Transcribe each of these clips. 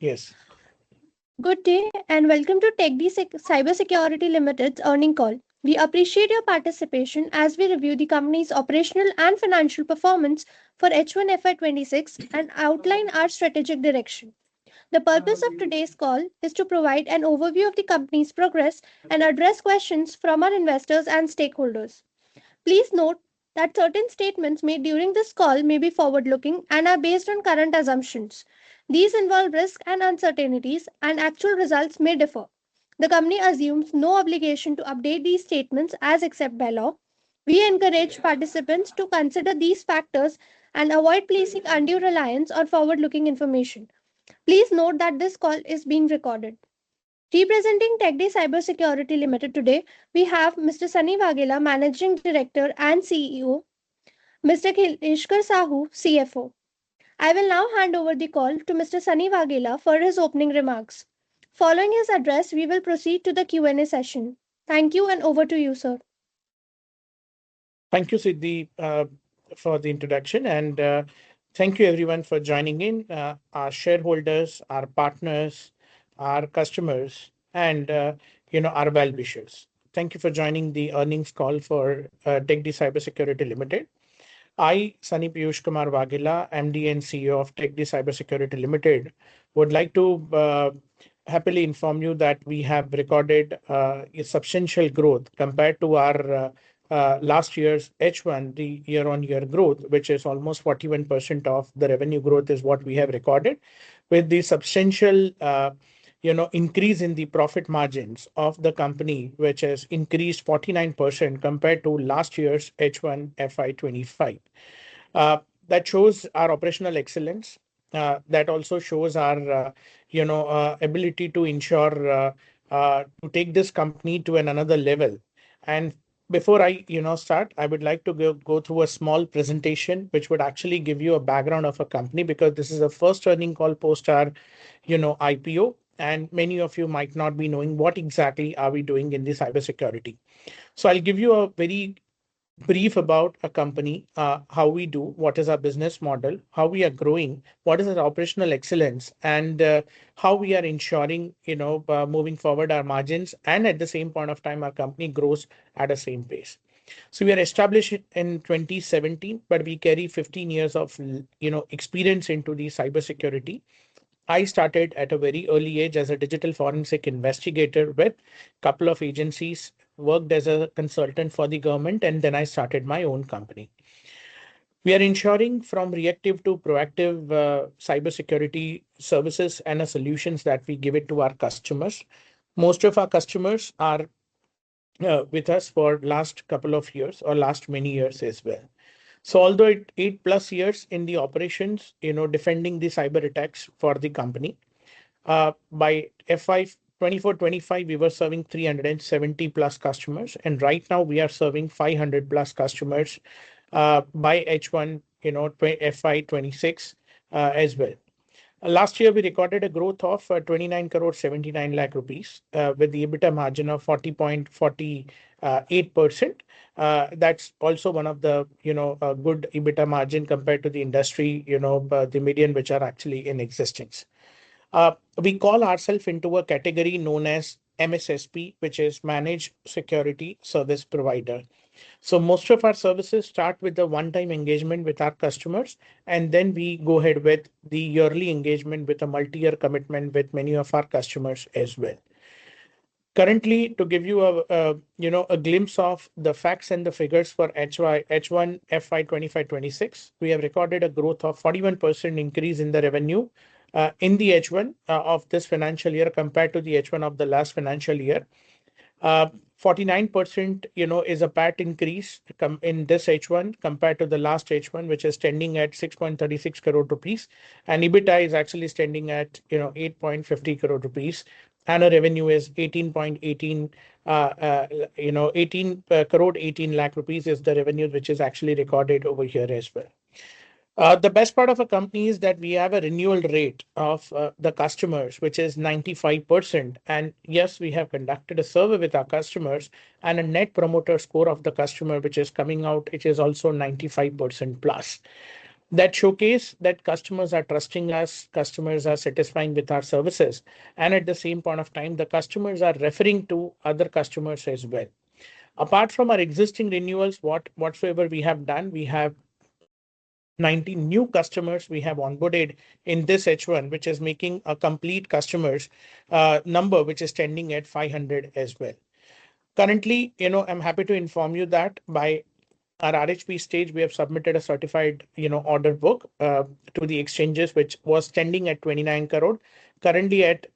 Yes. Good day and welcome to TechD Cybersecurity Limited's earning call. We appreciate your participation as we review the company's operational and financial performance for H1 FY26 and outline our strategic direction. The purpose of today's call is to provide an overview of the company's progress and address questions from our investors and stakeholders. Please note that certain statements made during this call may be forward looking and are based on current assumptions. These involve risks and uncertainties, and actual results may differ. The company assumes no obligation to update these statements as except by law. We encourage participants to consider these factors and avoid placing undue reliance on forward looking information. Please note that this call is being recorded. Representing TechD Cybersecurity Limited today, we have Mr. Sunny Waghela, Managing Director and CEO, Mr. Khileshkar Sahu, CFO. I will now hand over the call to Mr. Sunny Waghela for his opening remarks. Following his address, we will proceed to the Q&A session. Thank you and over to you, sir. Thank you, Siddhi, for the introduction, and thank you everyone for joining in, our shareholders, our partners, our customers, and our well-wishers. Thank you for joining the earnings call for TechD Cybersecurity Limited. I, Sunny Piyush Kumar Waghela, MD and CEO of TechD Cybersecurity Limited, would like to happily inform you that we have recorded a substantial growth compared to our last year's H1, the year-on-year growth, which is almost 41% of the revenue growth is what we have recorded, with the substantial increase in the profit margins of the company, which has increased 49% compared to last year's H1 FY25. That shows our operational excellence. That also shows our ability to ensure to take this company to another level. And before I start, I would like to go through a small presentation which would actually give you a background of a company, because this is the first earning call post our IPO, and many of you might not be knowing what exactly are we doing in the cybersecurity. So I'll give you a very brief about a company, how we do, what is our business model, how we are growing, what is our operational excellence, and how we are ensuring, moving forward our margins, and at the same point of time, our company grows at the same pace. So we are established in 2017, but we carry 15 years of, experience into the cybersecurity. I started at a very early age as a digital forensic investigator with a couple of agencies, worked as a consultant for the government, and then I started my own company. We are ensuring from reactive to proactive cybersecurity services and solutions that we give it to our customers. Most of our customers are with us for last couple of years or last many years as well. So although 8+ years in the operations, defending the cyber attacks for the company, by FY24-25, we were serving 370+ customers. And right now we are serving 500+ customers by H1, FY26 as well. Last year, we recorded a growth of 29 crore 79 lakh rupees with the EBITDA margin of 40.48%. That's also one of the, good EBITDA margin compared to the industry, the median, which are actually in existence. We call ourselves into a category known as MSSP, which is Managed Security Service Provider. So most of our services start with the one-time engagement with our customers, and then we go ahead with the yearly engagement with a multi-year commitment with many of our customers as well. Currently, to give you a glimpse of the facts and the figures for H1 FY25-26, we have recorded a growth of 41% increase in the revenue in the H1 of this financial year compared to the H1 of the last financial year. 49%, is a PAT increase in this H1 compared to the last H1, which is standing at 6.36 crore rupees. And EBITDA is actually standing at, 8.50 crore rupees. And our revenue is 18 crore 18 lakh rupees is the revenue which is actually recorded over here as well. The best part of a company is that we have a renewal rate of the customers, which is 95%. And yes, we have conducted a survey with our customers, and a net promoter score of the customer, which is coming out, it is also 95% plus. that showcase that customers are trusting us, customers are satisfying with our services, and at the same point of time, the customers are referring to other customers as well. Apart from our existing renewals, whatsoever we have done, we have 90 new customers we have onboarded in this H1, which is making a complete customers number, which is standing at 500 as well. Currently, I'm happy to inform you that by our RHP stage, we have submitted a certified, order book to the exchanges, which was standing at 29 crore. Currently at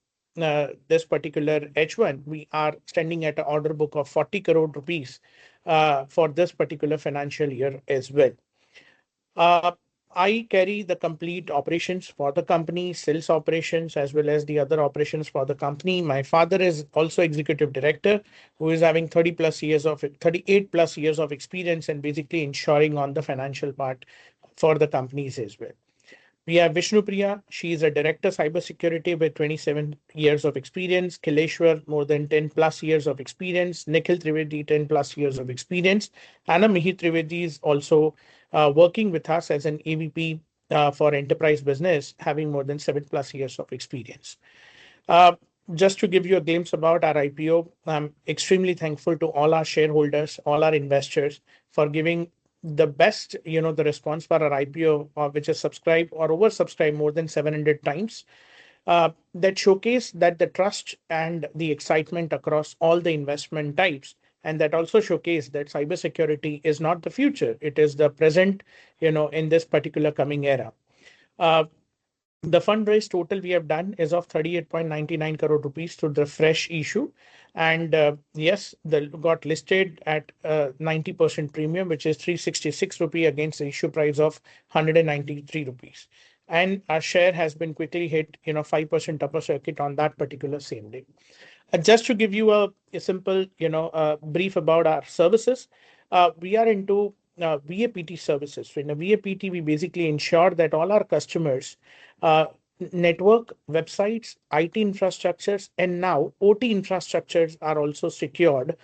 this particular H1, we are standing at an order book of 40 crore rupees for this particular financial year as well. I carry the complete operations for the company, sales operations, as well as the other operations for the company. My father is also executive director, who is having 38 plus years of experience and basically ensuring on the financial part for the companies as well. We have Vishnu Priya. She is a director cybersecurity with 27 years of experience. Kileshwar, more than 10 plus years of experience. Nikhil Trivedi, 10 plus years of experience. Anna Mihir Trivedi is also working with us as an AVP for enterprise business, having more than 7 plus years of experience. Just to give you a glimpse about our IPO, I'm extremely thankful to all our shareholders, all our investors for giving the best, the response for our IPO, which is subscribed or oversubscribed more than 700 times. That showcase that the trust and the excitement across all the investment types, and that also showcase that cybersecurity is not the future, it is the present, in this particular coming era. The fundraise total we have done is of 38.99 crore rupees through the fresh issue. And yes, they got listed at 90% premium, which is 366 rupee against the issue price of 193 rupees. And our share has been quickly hit, 5% upper circuit on that particular same day. Just to give you a simple, brief about our services, we are into VAPT services. So in a VAPT, we basically ensure that all our customers, network, websites, IT infrastructures, and now OT infrastructures are also secured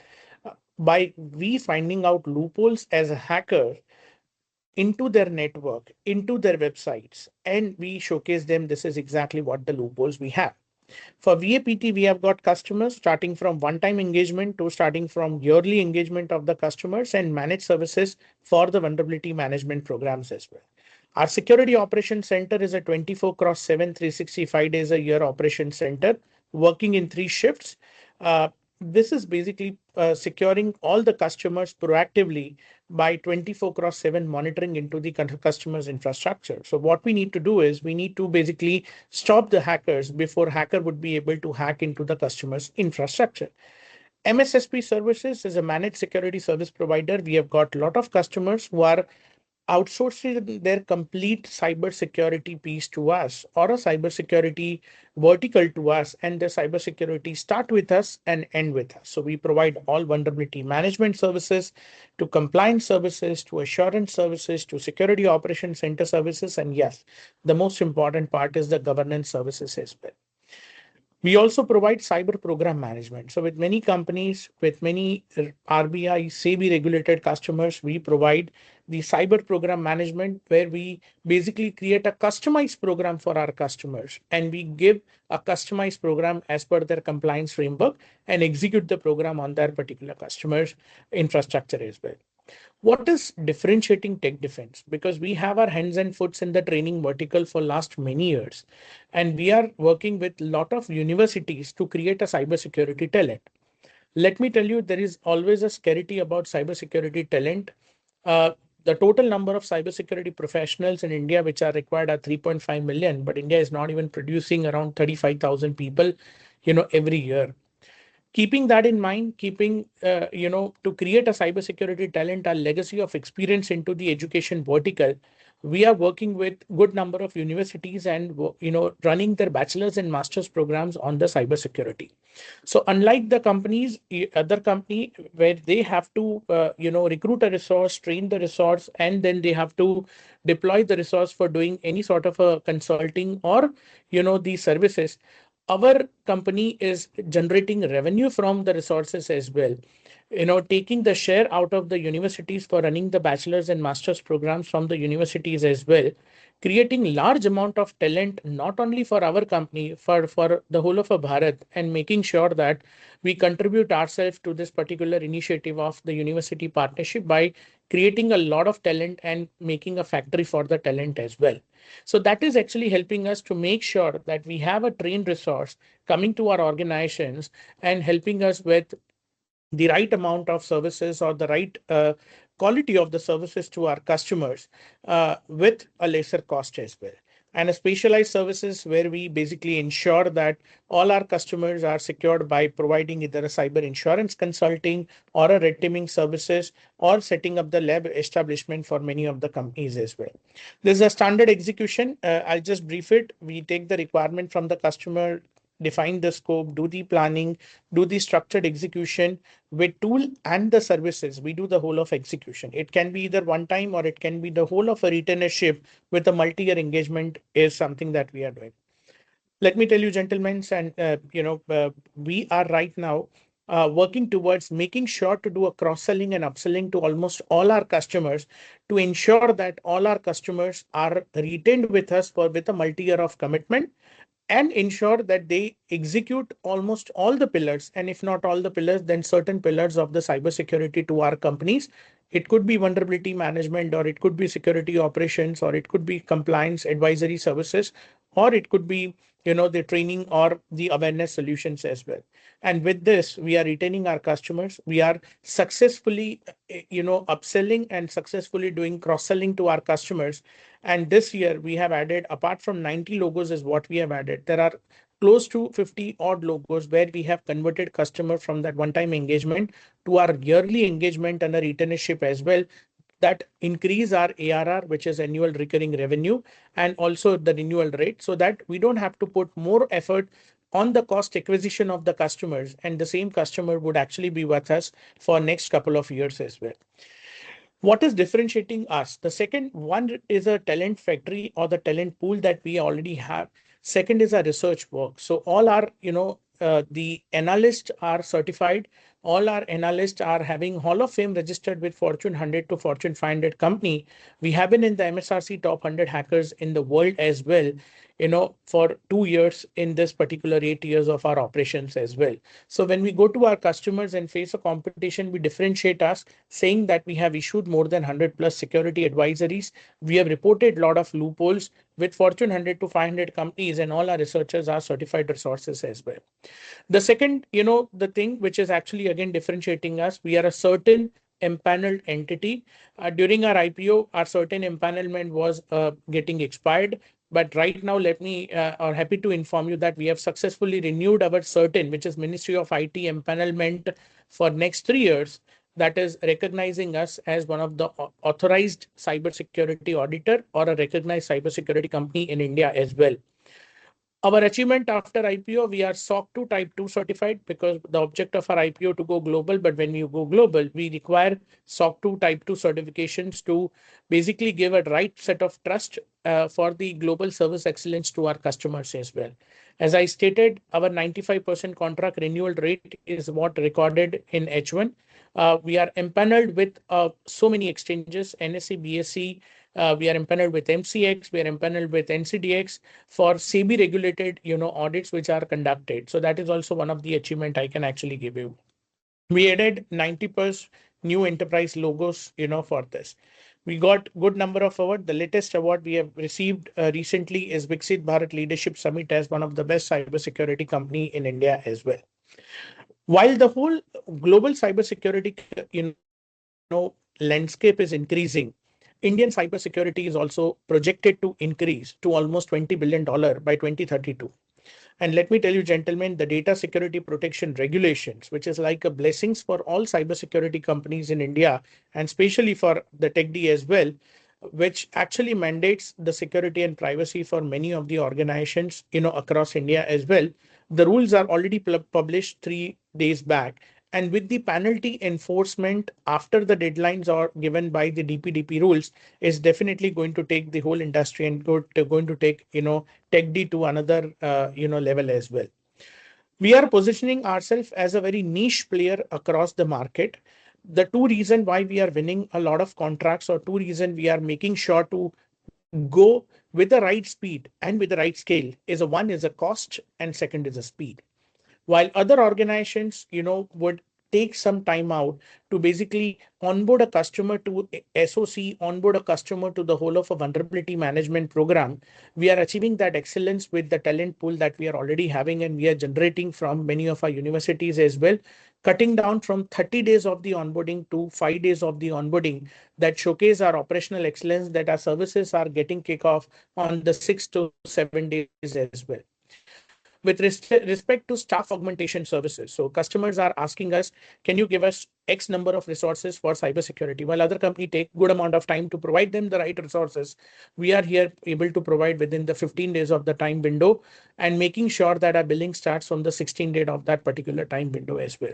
by we finding out loopholes as a hacker into their network, into their websites, and we showcase them. This is exactly what the loopholes we have. For VAPT, we have got customers starting from one-time engagement to starting from yearly engagement of the customers and managed services for the vulnerability management programs as well. Our security operations center is a 24/7, 365 days a year operation center working in 3 shifts. This is basically securing all the customers proactively by 24/7 monitoring into the customer's infrastructure. So what we need to do is we need to basically stop the hackers before hacker would be able to hack into the customer's infrastructure. MSSP services is a managed security service provider. We have got a lot of customers who are outsourcing their complete cybersecurity piece to us or a cybersecurity vertical to us, and the cybersecurity start with us and end with us. So we provide all vulnerability management services to compliance services, to assurance services, to security operations center services. And yes, the most important part is the governance services as well. We also provide cyber program management. So with many companies, with many RBI, SEBI regulated customers, we provide the cyber program management where we basically create a customized program for our customers and we give a customized program as per their compliance framework and execute the program on their particular customer's infrastructure as well. What is differentiating Tech Defense? Because we have our hands and foots in the training vertical for last many years, and we are working with a lot of universities to create a cybersecurity talent. Let me tell you, there is always a scarcity about cybersecurity talent. The total number of cybersecurity professionals in India which are required are 3.5 million, but India is not even producing around 35,000 people, every year. Keeping that in mind, to create a cybersecurity talent, our legacy of experience into the education vertical, we are working with good number of universities and, running their bachelor's and master's programs on the cybersecurity. So unlike the other company where they have to, recruit a resource, train the resource, and then they have to deploy the resource for doing any sort of a consulting or, the services. our company is generating revenue from the resources as well. Taking the share out of the universities for running the bachelor's and master's programs from the universities as well, creating large amount of talent, not only for our company, for the whole of a Bharat, and making sure that we contribute ourselves to this particular initiative of the university partnership by creating a lot of talent and making a factory for the talent as well. So that is actually helping us to make sure that we have a trained resource coming to our organizations and helping us with the right amount of services or the right quality of the services to our customers with a lesser cost as well. And a specialized services where we basically ensure that all our customers are secured by providing either a cyber insurance consulting or a red teaming services or setting up the lab establishment for many of the companies as well. This is a standard execution. I'll just brief it. We take the requirement from the customer, define the scope, do the planning, do the structured execution with tool and the services. We do the whole of execution. It can be either one time or it can be the whole of a retainership with a multi-year engagement is something that we are doing. Let me tell you, gentlemen, and we are right now working towards making sure to do a cross-selling and upselling to almost all our customers to ensure that all our customers are retained with us for with a multi-year of commitment and ensure that they execute almost all the pillars, and if not all the pillars, then certain pillars of the cybersecurity to our companies. It could be vulnerability management, or it could be security operations, or it could be compliance advisory services, or it could be the training or the awareness solutions as well. And with this, we are retaining our customers. We are successfully upselling and successfully doing cross selling to our customers. And this year we have added, apart from 90 logos is what we have added, there are close to 50 odd logos where we have converted customer from that one-time engagement to our yearly engagement and a retainership as well. That increase our ARR, which is annual recurring revenue, and also the renewal rate, so that we don't have to put more effort on the cost acquisition of the customers, and the same customer would actually be with us for next couple of years as well. What is differentiating us? The second one is a talent factory or the talent pool that we already have. Second is our research work. So all our, the analysts are certified. All our analysts are having Hall of Fame registered with Fortune 100 to Fortune 500 company. We have been in the MSRC top 100 hackers in the world as well, for 2 years in this particular 8 years of our operations as well. So when we go to our customers and face a competition, we differentiate us saying that we have issued more than 100 plus security advisories. We have reported a lot of loopholes with Fortune 100 to 500 companies, and all our researchers are certified resources as well. The second, the thing which is actually again differentiating us, we are a certain empaneled entity. During our IPO, our certain empanelment was getting expired. But right now, let me are happy to inform you that we have successfully renewed our certain, which is Ministry of IT empanelment for next 3 years. That is recognizing us as one of the authorized cybersecurity auditor or a recognized cybersecurity company in India as well. Our achievement after IPO, we are SOC 2 Type 2 certified, because the object of our IPO to go global. But when you go global, we require SOC 2 Type 2 certifications to basically give a right set of trust for the global service excellence to our customers as well. As I stated, our 95% contract renewal rate is what recorded in H1. We are empaneled with so many exchanges, NSE, BSE. We are empaneled with MCX, we are empaneled with NCDX for SEBI regulated, audits which are conducted. So that is also one of the achievement I can actually give you. We added 90+ new enterprise logos, for this. We got good number of awards. The latest award we have received recently is Viksit Bharat Leadership Summit as one of the best cybersecurity company in India as well. While the whole global cybersecurity, landscape is increasing, Indian cybersecurity is also projected to increase to almost $20 billion by 2032. And let me tell you, gentlemen, the data security protection regulations, which is like a blessings for all cybersecurity companies in India, and especially for the TechD as well, which actually mandates the security and privacy for many of the organizations, across India as well. The rules are already published 3 days back. And with the penalty enforcement after the deadlines are given by the DPDP rules, is definitely going to take the whole industry and going to take, TechD to another, level as well. We are positioning ourselves as a very niche player across the market. The two reasons why we are winning a lot of contracts, or two reasons we are making sure to go with the right speed and with the right scale, is a one is a cost and second is a speed. While other organizations, would take some time out to basically onboard a customer to SOC, onboard a customer to the whole of a vulnerability management program, we are achieving that excellence with the talent pool that we are already having, and we are generating from many of our universities as well, cutting down from 30 days of the onboarding to 5 days of the onboarding, that showcase our operational excellence, that our services are getting kick off on the 6 to 7 days as well. With respect to staff augmentation services, so customers are asking us, can you give us X number of resources for cybersecurity? While other company take good amount of time to provide them the right resources, we are here able to provide within the 15 days of the time window, and making sure that our billing starts from the 16th date of that particular time window as well.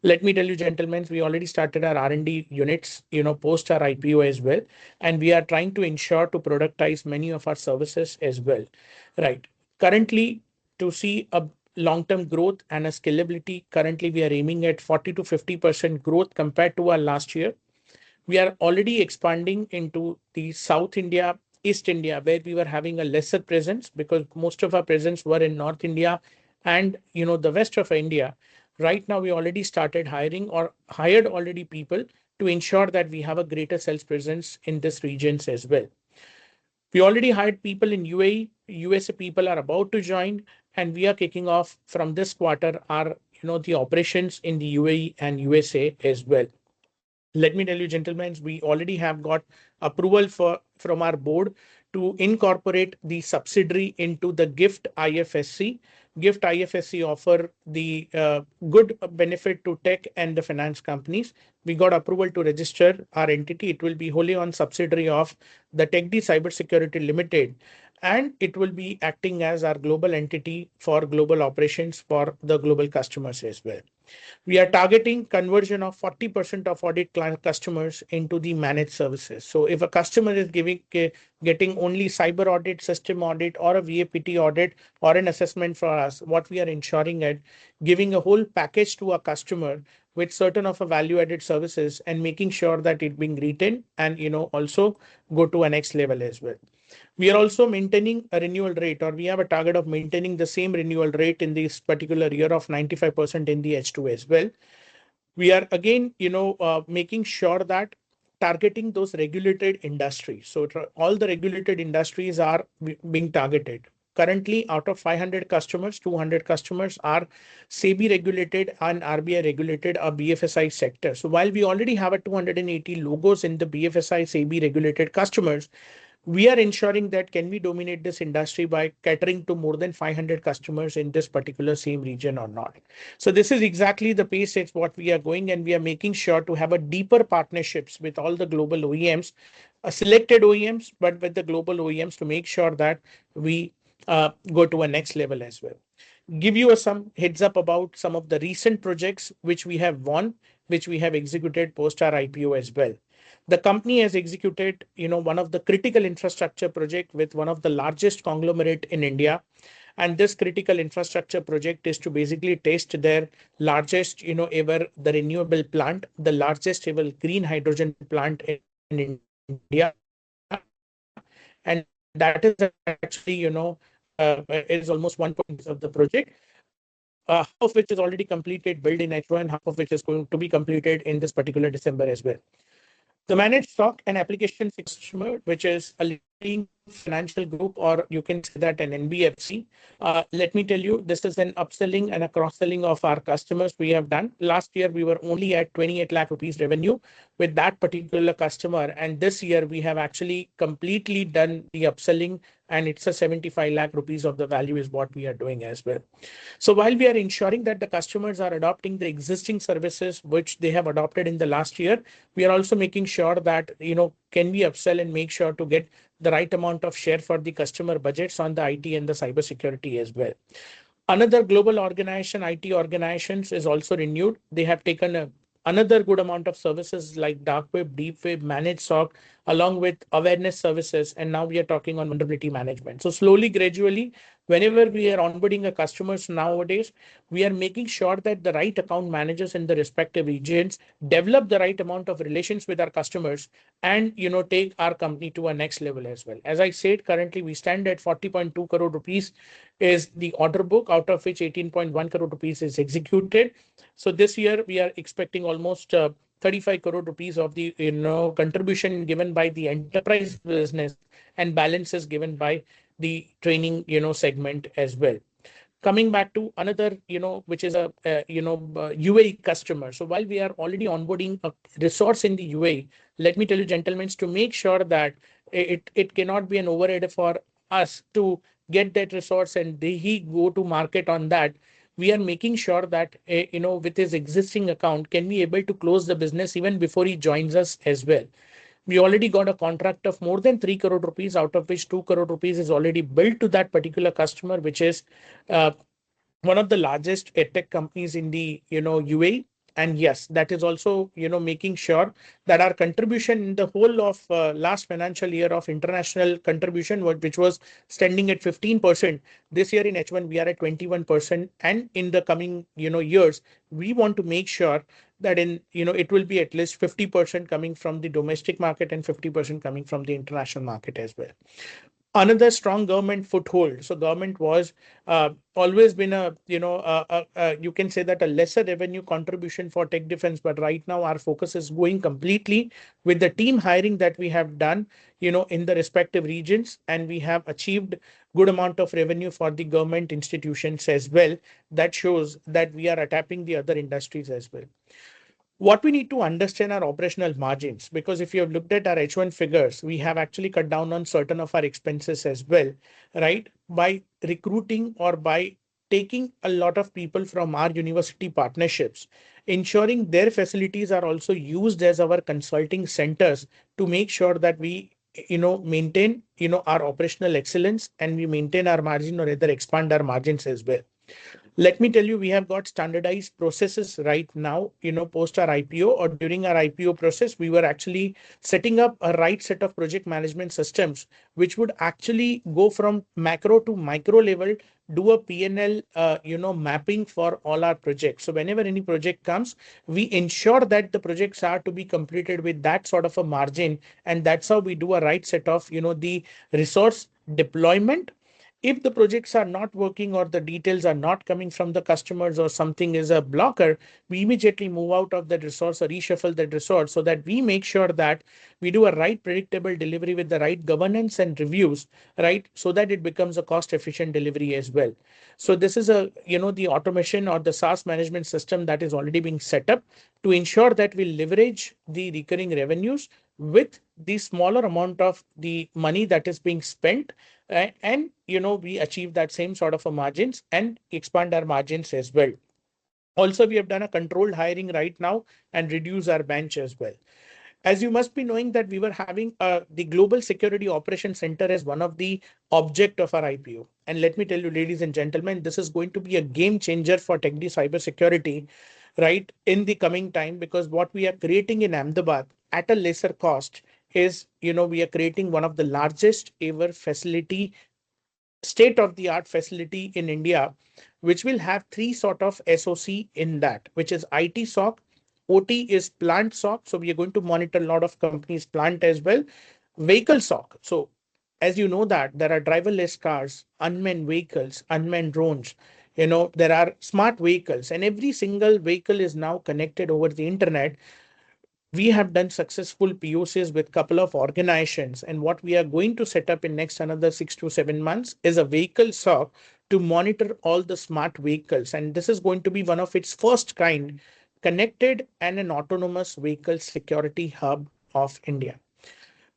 Let me tell you, gentlemen, we already started our R&D units, post our IPO as well, and we are trying to ensure to productize many of our services as well. Right. Currently, to see a long-term growth and a scalability, currently we are aiming at 40 to 50% growth compared to our last year. We are already expanding into the South India, East India, where we were having a lesser presence because most of our presence were in North India and the west of India. Right now, we already started hiring or hired already people to ensure that we have a greater sales presence in these regions as well. We already hired people in UAE, USA people are about to join, and we are kicking off from this quarter our the operations in the UAE and USA as well. Let me tell you, gentlemen, we already have got approval from our board to incorporate the subsidiary into the GIFT IFSC. GIFT IFSC offer the good benefit to tech and the finance companies. We got approval to register our entity. It will be wholly on subsidiary of the TechD Cybersecurity Ltd, and it will be acting as our global entity for global operations for the global customers as well. We are targeting conversion of 40% of audit client customers into the managed services. So if a customer is getting only cyber audit, system audit, or a VAPT audit, or an assessment for us, what we are ensuring at giving a whole package to a customer with certain of a value added services, and making sure that it being retained and also go to a next level as well. We are also maintaining a renewal rate, or we have a target of maintaining the same renewal rate in this particular year of 95% in the H2 as well. We are again, making sure that targeting those regulated industries. So all the regulated industries are being targeted. Currently, out of 500 customers, 200 customers are SEBI regulated and RBI regulated or BFSI sector. So while we already have a 280 logos in the BFSI SEBI regulated customers, we are ensuring that can we dominate this industry by catering to more than 500 customers in this particular same region or not. So this is exactly the pace it's what we are going, and we are making sure to have a deeper partnerships with all the global OEMs, selected OEMs, but with the global OEMs to make sure that we go to a next level as well. Give you some heads up about some of the recent projects which we have won, which we have executed post our IPO as well. The company has executed, one of the critical infrastructure project with one of the largest conglomerate in India. And this critical infrastructure project is to basically test their largest, ever the renewable plant, the largest ever green hydrogen plant in India. And that is actually, is almost 1 point of the project. Half of which is already completed, built in H1, half of which is going to be completed in this particular December as well. The managed stock and application customer, which is a leading financial group, or you can say that an NBFC. Let me tell you, this is an upselling and a cross-selling of our customers we have done. Last year, we were only at 28 lakh rupees revenue with that particular customer. And this year, we have actually completely done the upselling, and it's a 75 lakh rupees of the value is what we are doing as well. So while we are ensuring that the customers are adopting the existing services which they have adopted in the last year, we are also making sure that, can we upsell and make sure to get the right amount of share for the customer budgets on the IT and the cybersecurity as well. Another global organization, IT organizations, is also renewed. They have taken another good amount of services like dark web, deep web, managed SOC, along with awareness services. And now we are talking on vulnerability management. So slowly, gradually, whenever we are onboarding a customers nowadays, we are making sure that the right account managers in the respective regions develop the right amount of relations with our customers and take our company to a next level as well. As I said, currently we stand at 40.2 crore rupees is the order book, out of which 18.1 crore rupees is executed. So this year we are expecting almost 35 crore rupees of the contribution given by the enterprise business, and balance is given by the training segment as well. Coming back to another, which is a UAE customer. So while we are already onboarding a resource in the UAE, let me tell you, gentlemen, to make sure that it cannot be an overhead for us to get that resource and he go to market on that. We are making sure that with his existing account, can we able to close the business even before he joins us as well. We already got a contract of more than 3 crore rupees, out of which 2 crore rupees is already billed to that particular customer, which is uh, one of the largest edtech companies in the UAE. And yes, that is also making sure that our contribution in the whole of last financial year of international contribution, which was standing at 15%, this year in H1 we are at 21%, and in the coming years we want to make sure that in it will be at least 50% coming from the domestic market and 50% coming from the international market as well. Another strong government foothold. So government was always been a you can say that a lesser revenue contribution for tech defense, but right now our focus is going completely with the team hiring that we have done in the respective regions, and we have achieved good amount of revenue for the government institutions as well. That shows that we are tapping the other industries as well. What we need to understand are operational margins, because if you have looked at our H1 figures, we have actually cut down on certain of our expenses as well, right? By recruiting or by taking a lot of people from our university partnerships, ensuring their facilities are also used as our consulting centers to make sure that we maintain our operational excellence, and we maintain our margin or rather expand our margins as well. Let me tell you, we have got standardized processes right now, post our IPO or during our IPO process, we were actually setting up a right set of project management systems, which would actually go from macro to micro level, do a PNL, mapping for all our projects. So whenever any project comes, we ensure that the projects are to be completed with that sort of a margin. And that's how we do a right set of, the resource deployment. If the projects are not working or the details are not coming from the customers or something is a blocker, we immediately move out of that resource or reshuffle that resource, so that we make sure that we do a right predictable delivery with the right governance and reviews, right? So that it becomes a cost efficient delivery as well. So this is the automation or the SaaS management system that is already being set up to ensure that we leverage the recurring revenues with the smaller amount of the money that is being spent, and we achieve that same sort of a margins and expand our margins as well. Also, we have done a controlled hiring right now and reduce our bench as well. As you must be knowing that we were having the Global Security Operations Center as one of the object of our IPO. And let me tell you, ladies and gentlemen, this is going to be a game changer for TechD Cybersecurity, right, in the coming time, because what we are creating in Ahmedabad at a lesser cost is, we are creating one of the largest ever facility, state of the art facility in India, which will have three sort of SOC in that, which is IT SOC, OT is plant SOC. So we are going to monitor a lot of companies' plant as well. Vehicle SOC. So as you know that there are driverless cars, unmanned vehicles, unmanned drones, there are smart vehicles, and every single vehicle is now connected over the internet. We have done successful POCs with couple of organizations, and what we are going to set up in next another 6 to 7 months is a vehicle SOC to monitor all the smart vehicles, and this is going to be one of its first kind connected and an autonomous vehicle security hub of India.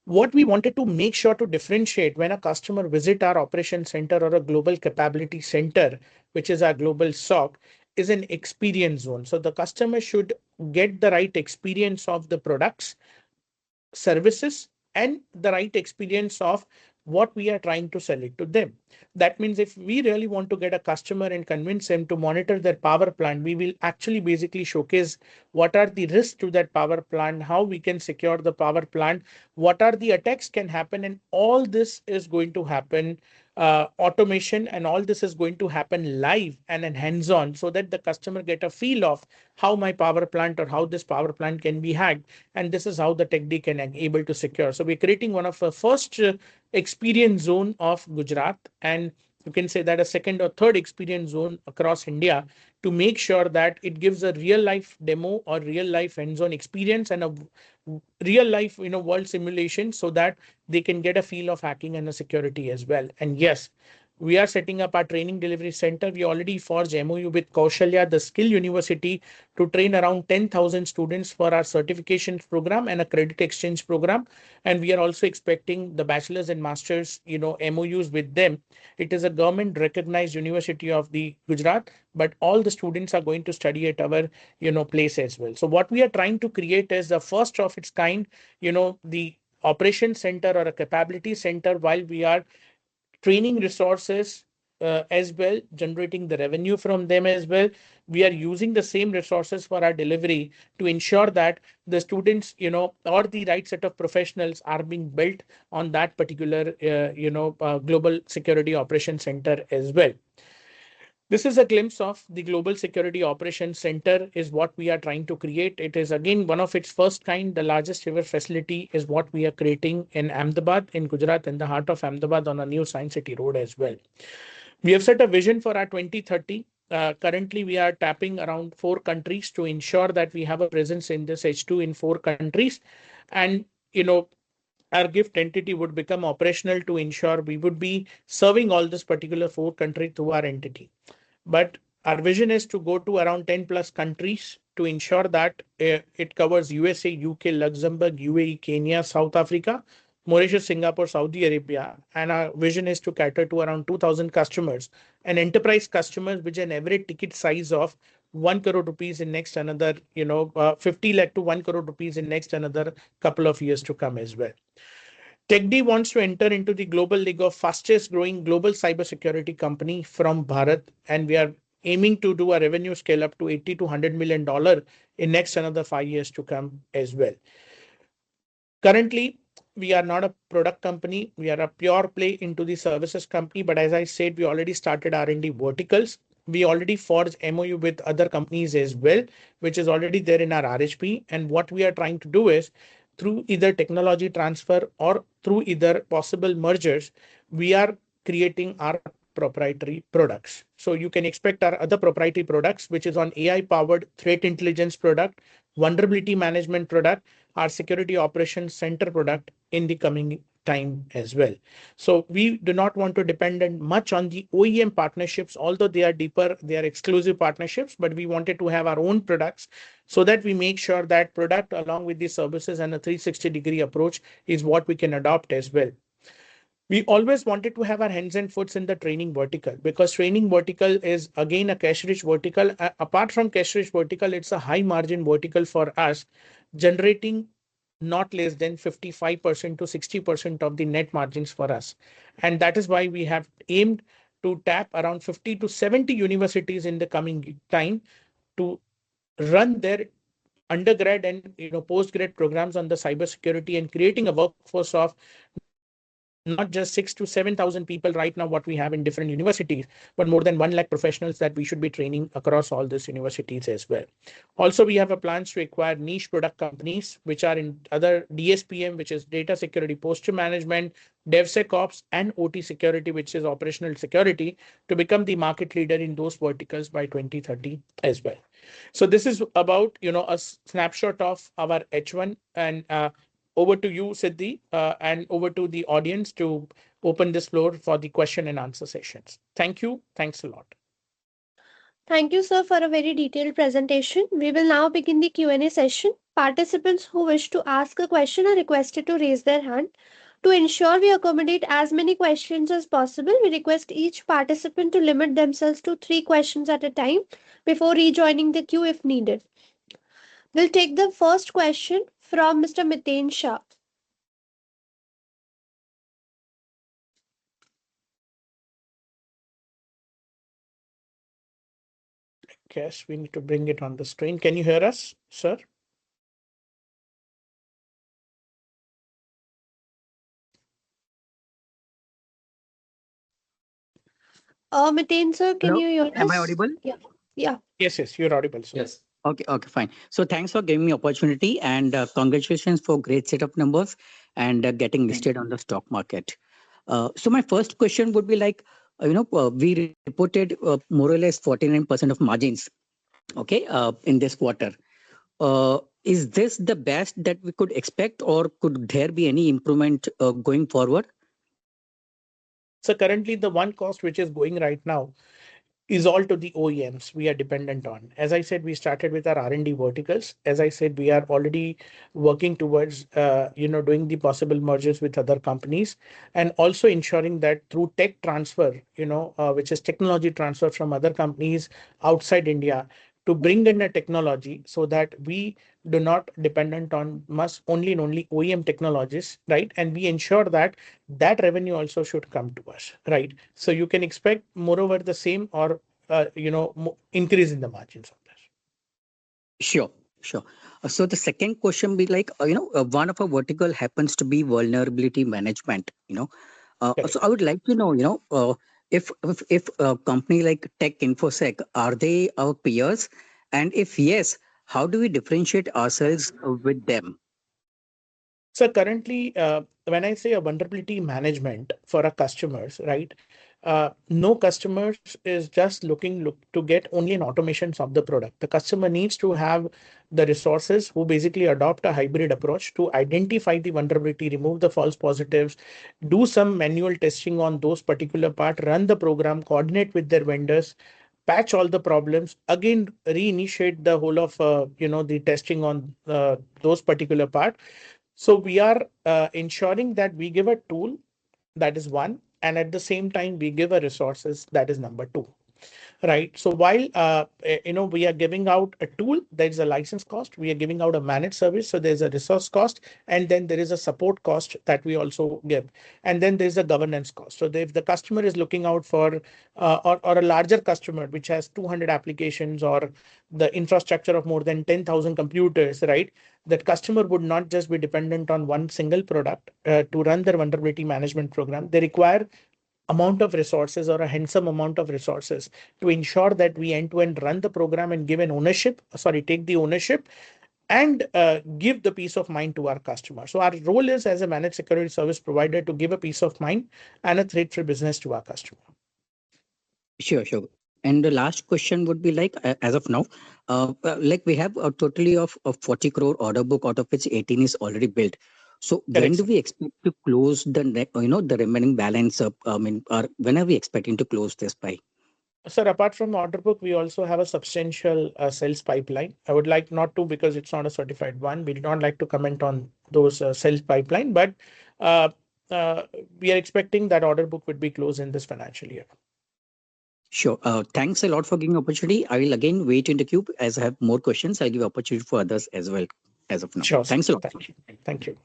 What we wanted to make sure to differentiate when a customer visit our operation center or a global capability center, which is our global SOC, is an experience zone. So the customer should get the right experience of the products, services, and the right experience of what we are trying to sell it to them. That means if we really want to get a customer and convince them to monitor their power plant, we will actually basically showcase what are the risks to that power plant, how we can secure the power plant, what are the attacks can happen, and all this is going to happen automation, and all this is going to happen live and in hands-on, so that the customer get a feel of how my power plant or how this power plant can be hacked, and this is how the TechD can able to secure. So we're creating one of the first experience zone of Gujarat, and you can say that a second or third experience zone across India, to make sure that it gives a real life demo or real life hands-on experience and a real life world simulation, so that they can get a feel of hacking and a security as well. And yes, we are setting up our training delivery center. We already forged MOU with Kaushalya, the skill university, to train around 10,000 students for our certification program and a credit exchange program. And we are also expecting the bachelor's and master's MOUs with them. It is a government recognized university of the Gujarat, but all the students are going to study at our place as well. So what we are trying to create is the first of its kind, the operation center or a capability center, while we are training resources as well, generating the revenue from them as well. We are using the same resources for our delivery to ensure that the students, or the right set of professionals are being built on that particular, global security operation center as well. This is a glimpse of the Global Security Operations Center is what we are trying to create. It is again one of its first kind. The largest ever facility is what we are creating in Ahmedabad, in Gujarat, in the heart of Ahmedabad on a new Science City road as well. We have set a vision for our 2030. Currently, we are tapping around 4 countries to ensure that we have a presence in this H2 in 4 countries. And, our gift entity would become operational to ensure we would be serving all this particular 4 country through our entity. But our vision is to go to around 10 plus countries to ensure that it covers USA, UK, Luxembourg, UAE, Kenya, South Africa, Mauritius, Singapore, Saudi Arabia. And our vision is to cater to around 2,000 customers and enterprise customers, which an average ticket size of 1 crore rupees in next another, 50 lakh to 1 crore rupees in next another couple of years to come as well. TechD wants to enter into the global league of fastest growing global cybersecurity company from Bharat, and we are aiming to do a revenue scale up to 80 to $100 million in next another 5 years to come as well. Currently, we are not a product company. We are a pure play into the services company. But as I said, we already started R&D verticals. We already forged MOU with other companies as well, which is already there in our RHP. And what we are trying to do is, through either technology transfer or through either possible mergers, we are creating our proprietary products. So you can expect our other proprietary products, which is on AI powered threat intelligence product, vulnerability management product, our security operations center product in the coming time as well. So we do not want to depend much on the OEM partnerships, although they are deeper, they are exclusive partnerships, but we wanted to have our own products so that we make sure that product along with the services and a 360-degree approach is what we can adopt as well. We always wanted to have our hands and foots in the training vertical, because training vertical is again a cash rich vertical. Apart from cash rich vertical, it's a high margin vertical for us, generating not less than 55% to 60% of the net margins for us. And that is why we have aimed to tap around 50 to 70 universities in the coming time to run their undergrad and postgrad programs on the cybersecurity, and creating a workforce of not just 6 to 7,000 people right now, what we have in different universities, but more than 1 lakh professionals that we should be training across all these universities as well. Also, we have a plans to acquire niche product companies, which are in other DSPM, which is data security posture management, DevSecOps, and OT security, which is operational security, to become the market leader in those verticals by 2030 as well. So this is about a snapshot of our H1, and over to you, Siddhi, and over to the audience to open this floor for the question and answer sessions. Thank you. Thanks a lot. Thank you, sir, for a very detailed presentation. We will now begin the Q&A session. Participants who wish to ask a question are requested to raise their hand. To ensure we accommodate as many questions as possible, we request each participant to limit themselves to 3 questions at a time before rejoining the queue if needed. We'll take the first question from Mr. Miten Shah. Guess we need to bring it on the screen. Can you hear us, sir? Miten sir, can Hello, you hear am I us? audible? Yeah. Yeah. Yes, you're audible, sir. Yes. Okay, fine. So thanks for giving me opportunity and congratulations for great set of numbers and getting listed on the stock market. So my first question would be like, we reported more or less 49% of margins, okay, in this quarter. Is this the best that we could expect or could there be any improvement going forward? So currently the one cost which is going right now is all to the OEMs we are dependent on. As I said, we started with our R&D verticals. As I said, we are already working towards, doing the possible mergers with other companies and also ensuring that through tech transfer, which is technology transfer from other companies outside India to bring in a technology so that we do not dependent on must only and only OEM technologies, right? And we ensure that that revenue also should come to us, right? So you can expect moreover the same or increase in the margins of this. Sure, sure. So the second question be like, one of our vertical happens to be vulnerability management. So Correct. I would like to know, if a company like Tech Infosec, are they our peers? And if yes, how do we differentiate ourselves with them? So currently, when I say a vulnerability management for our customers, right? No customers is just look to get only an automations of the product. The customer needs to have the resources who basically adopt a hybrid approach to identify the vulnerability, remove the false positives, do some manual testing on those particular part, run the program, coordinate with their vendors, patch all the problems, again reinitiate the whole of the testing on those particular part. So we are ensuring that we give a tool, that is one, and at the same time we give a resources, that is number two. Right. So while we are giving out a tool, there is a license cost. We are giving out a managed service, so there's a resource cost, and then there is a support cost that we also give, and then there's a governance cost. So if the customer is looking out for or a larger customer which has 200 applications or the infrastructure of more than 10,000 computers, right? That customer would not just be dependent on one single product to run their vulnerability management program. They require amount of resources or a handsome amount of resources to ensure that we end to end run the program and give an ownership, take the ownership and give the peace of mind to our customer. So our role is as a managed security service provider to give a peace of mind and a threat-free business to our customer. Sure, sure. And the last question would be like, as of now, like we have a totally of 40 crore order book, out of which 18 is already built. So when Correct, do sir. we expect to close the remaining balance up? I mean, or when are we expecting to close this by? Sir, apart from the order book, we also have a substantial sales pipeline. I would like not to, because it's not a certified one. We do not like to comment on those sales pipeline, but uh, uh, we are expecting that order book would be closed in this financial year. Sure. Thanks a lot for giving opportunity. I will again wait in the queue as I have more questions. I'll give opportunity for others as well as of now. Sure, sir. Thanks a lot. Thank you. Thank you.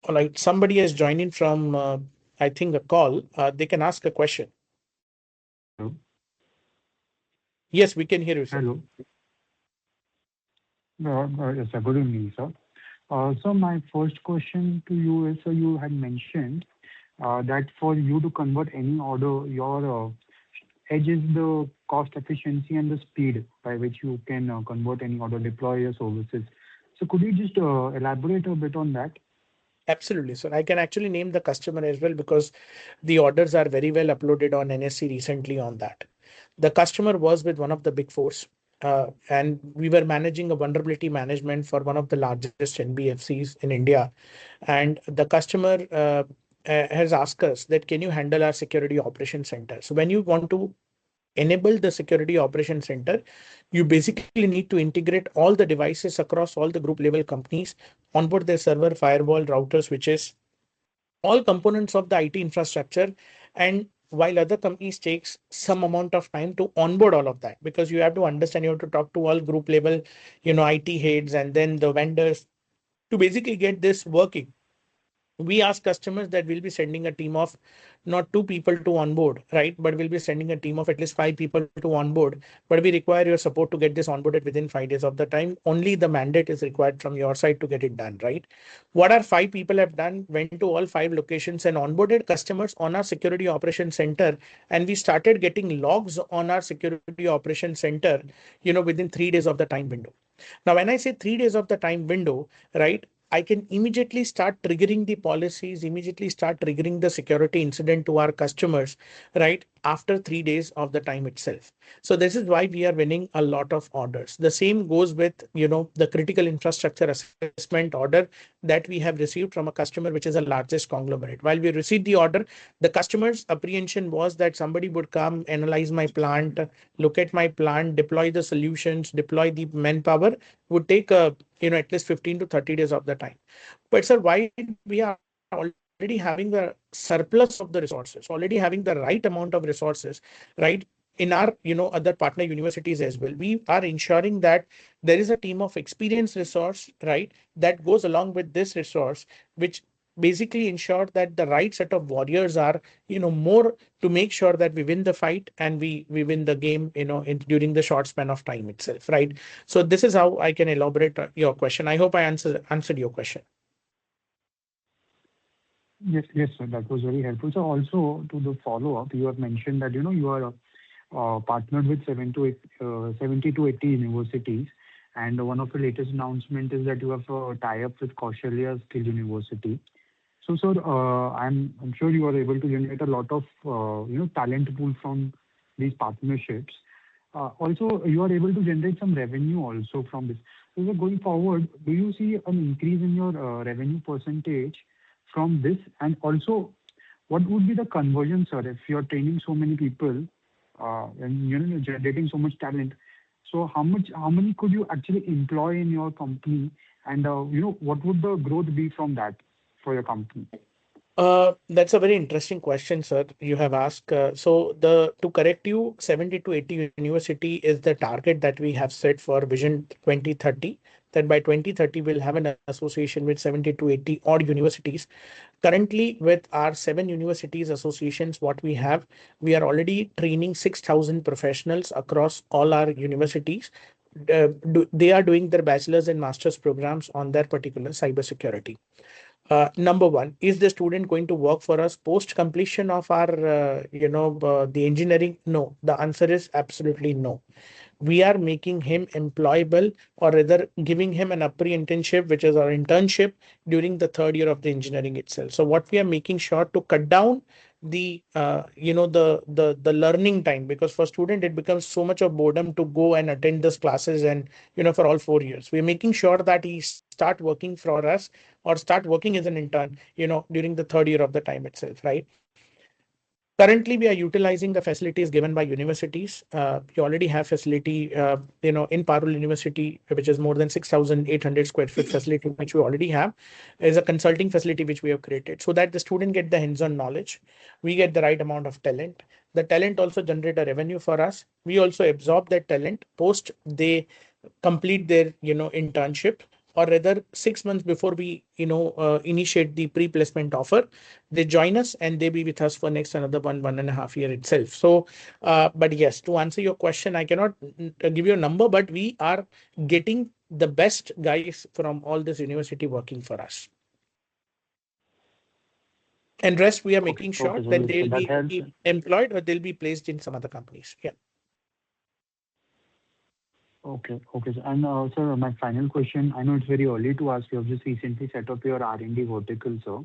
All right. Somebody has joined in from, I think, a call. They can ask a question. Hello. Yes, we can hear you, sir. Hello. Yes, sir. Good evening, sir. So my first question to you is, so you had mentioned that for you to convert any order, your edge is the cost efficiency and the speed by which you can convert any order, deploy your services. So could you just elaborate a bit on that? Absolutely, sir. I can actually name the customer as well because the orders are very well uploaded on NSC recently on that. The customer was with one of the big fours, and we were managing a vulnerability management for one of the largest NBFCs in India. And the customer has asked us that, can you handle our security operation center? So when you want to enable the security operation center, you basically need to integrate all the devices across all the group level companies, onboard their server, firewall, router, switches, all components of the IT infrastructure. And while other companies takes some amount of time to onboard all of that, because you have to understand, you have to talk to all group level, IT heads and then the vendors to basically get this working. We ask customers that we'll be sending a team of not 2 people to onboard, right? But we'll be sending a team of at least 5 people to onboard. But we require your support to get this onboarded within 5 days of the time. Only the mandate is required from your side to get it done, right? What our 5 people have done, went to all 5 locations and onboarded customers on our security operations center. And we started getting logs on our security operations center, within 3 days of the time window. Now, when I say 3 days of the time window, right, I can immediately start triggering the policies, immediately start triggering the security incident to our customers, right, after 3 days of the time itself. So this is why we are winning a lot of orders. The same goes with, the critical infrastructure assessment order that we have received from a customer, which is the largest conglomerate. While we received the order, the customer's apprehension was that somebody would come, analyze my plant, look at my plant, deploy the solutions, deploy the manpower, would take at least 15 to 30 days of the time. But sir, why we are already having the surplus of the resources, already having the right amount of resources, right? In our, other partner universities as well, we are ensuring that there is a team of experienced resource, right, that goes along with this resource, which basically ensure that the right set of warriors are, more to make sure that we win the fight and we win the game, during the short span of time itself, right? So this is how I can elaborate your question. I hope I answered your question. Yes, yes, sir. That was very helpful. So also to the follow-up, you have mentioned that, you are partnered with 70 to 80 universities. And one of the latest announcement is that you have a tie-up with Kaushalya Skill University. So, sir, I'm sure you are able to generate a lot of, talent pool from these partnerships. Also, you are able to generate some revenue also from this. So, going forward, do you see an increase in your revenue percentage from this? And also, what would be the conversion, sir, if you're training so many people and you're generating so much talent? So, how many could you actually employ in your company? And what would the growth be from that for your company? That's a very interesting question, sir. You have asked. To correct you, 70 to 80 university is the target that we have set for Vision 2030. That by 2030 we'll have an association with 70 to 80 odd universities. Currently, with our 7 universities associations, what we are already training 6,000 professionals across all our universities. They are doing their bachelor's and master's programs on their particular cybersecurity. Number one, is the student going to work for us post completion of our, the engineering? No, the answer is absolutely no. We are making him employable, or rather giving him an apprenticeship, which is our internship during the 3rd year of the engineering itself. So what we are making sure to cut down the the learning time, because for student it becomes so much of boredom to go and attend these classes and for all 4 years. We're making sure that he start working for us or start working as an intern during the 3rd year of the time itself, right? Currently, we are utilizing the facilities given by universities. We already have facility, in Parul University, which is more than 6,800 square feet facility, which we already have, is a consulting facility which we have created so that the student get the hands-on knowledge. We get the right amount of talent. The talent also generate a revenue for us. We also absorb that talent post they complete their, internship, or rather 6 months before we initiate the pre-placement offer. They join us and they be with us for next another 1.5 year itself. So but yes, to answer your question, I cannot give you a number, but we are getting the best guys from all this university working for us, and rest we are Okay, making sure okay, so that yes, so they'll that be helps. employed or they'll be placed in some other companies. Yeah. Okay, okay. And sir, my final question, I know it's very early to ask, you have just recently set up your R&D vertical, sir.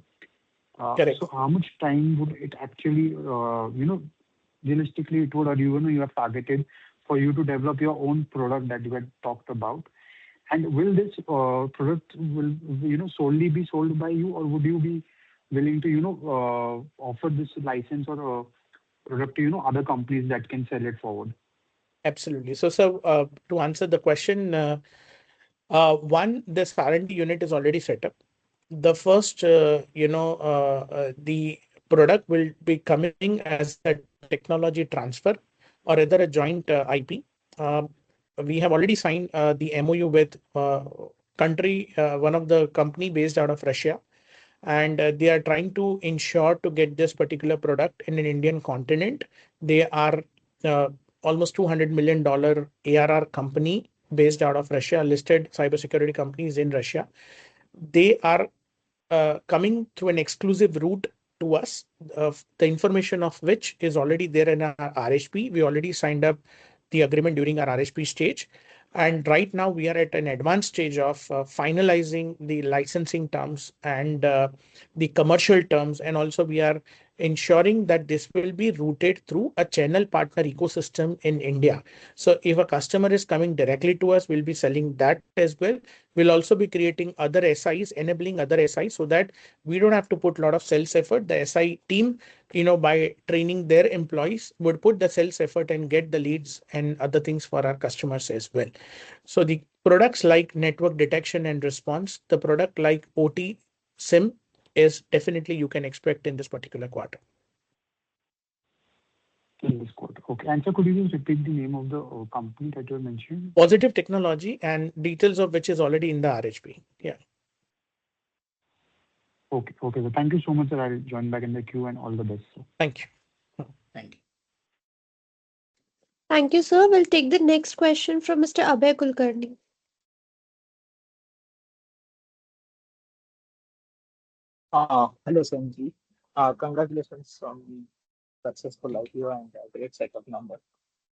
Correct. So how much time would it actually, realistically it would, or you have targeted for you to develop your own product that you had talked about? And will this product will, solely be sold by you, or would you be willing to, offer this license or product to, other companies that can sell it forward? Absolutely. So to answer the question, one, this R&D unit is already set up. The first, the product will be coming as a technology transfer or rather a joint IP. We have already signed the MOU with one of the company based out of Russia, and they are trying to ensure to get this particular product in an Indian continent. They are uh, almost $200 million ARR company based out of Russia, listed cybersecurity companies in Russia. They are coming through an exclusive route to us, the information of which is already there in our RHP. We already signed up the agreement during our RHP stage. And right now we are at an advanced stage of finalizing the licensing terms and the commercial terms. And also we are ensuring that this will be routed through a channel partner ecosystem in India. So if a customer is coming directly to us, we'll be selling that as well. We'll also be creating other SIs, enabling other SIs so that we don't have to put a lot of sales effort. The SI team, by training their employees, would put the sales effort and get the leads and other things for our customers as well. So the products like network detection and response, the product like OT SIM is definitely you can expect in this particular quarter. In this quarter. Okay. And so could you just repeat the name of the company that you mentioned? Positive Technology, and details of which is already in the RHP. Yeah. Okay. Okay. So thank you so much, sir. I'll join back in the queue and all the best, sir. Thank you. Thank you. Thank you, sir. We'll take the next question from Mr. Abhay Kulkarni. Hello, Sanji. Congratulations on the successful IPO and a great set of numbers.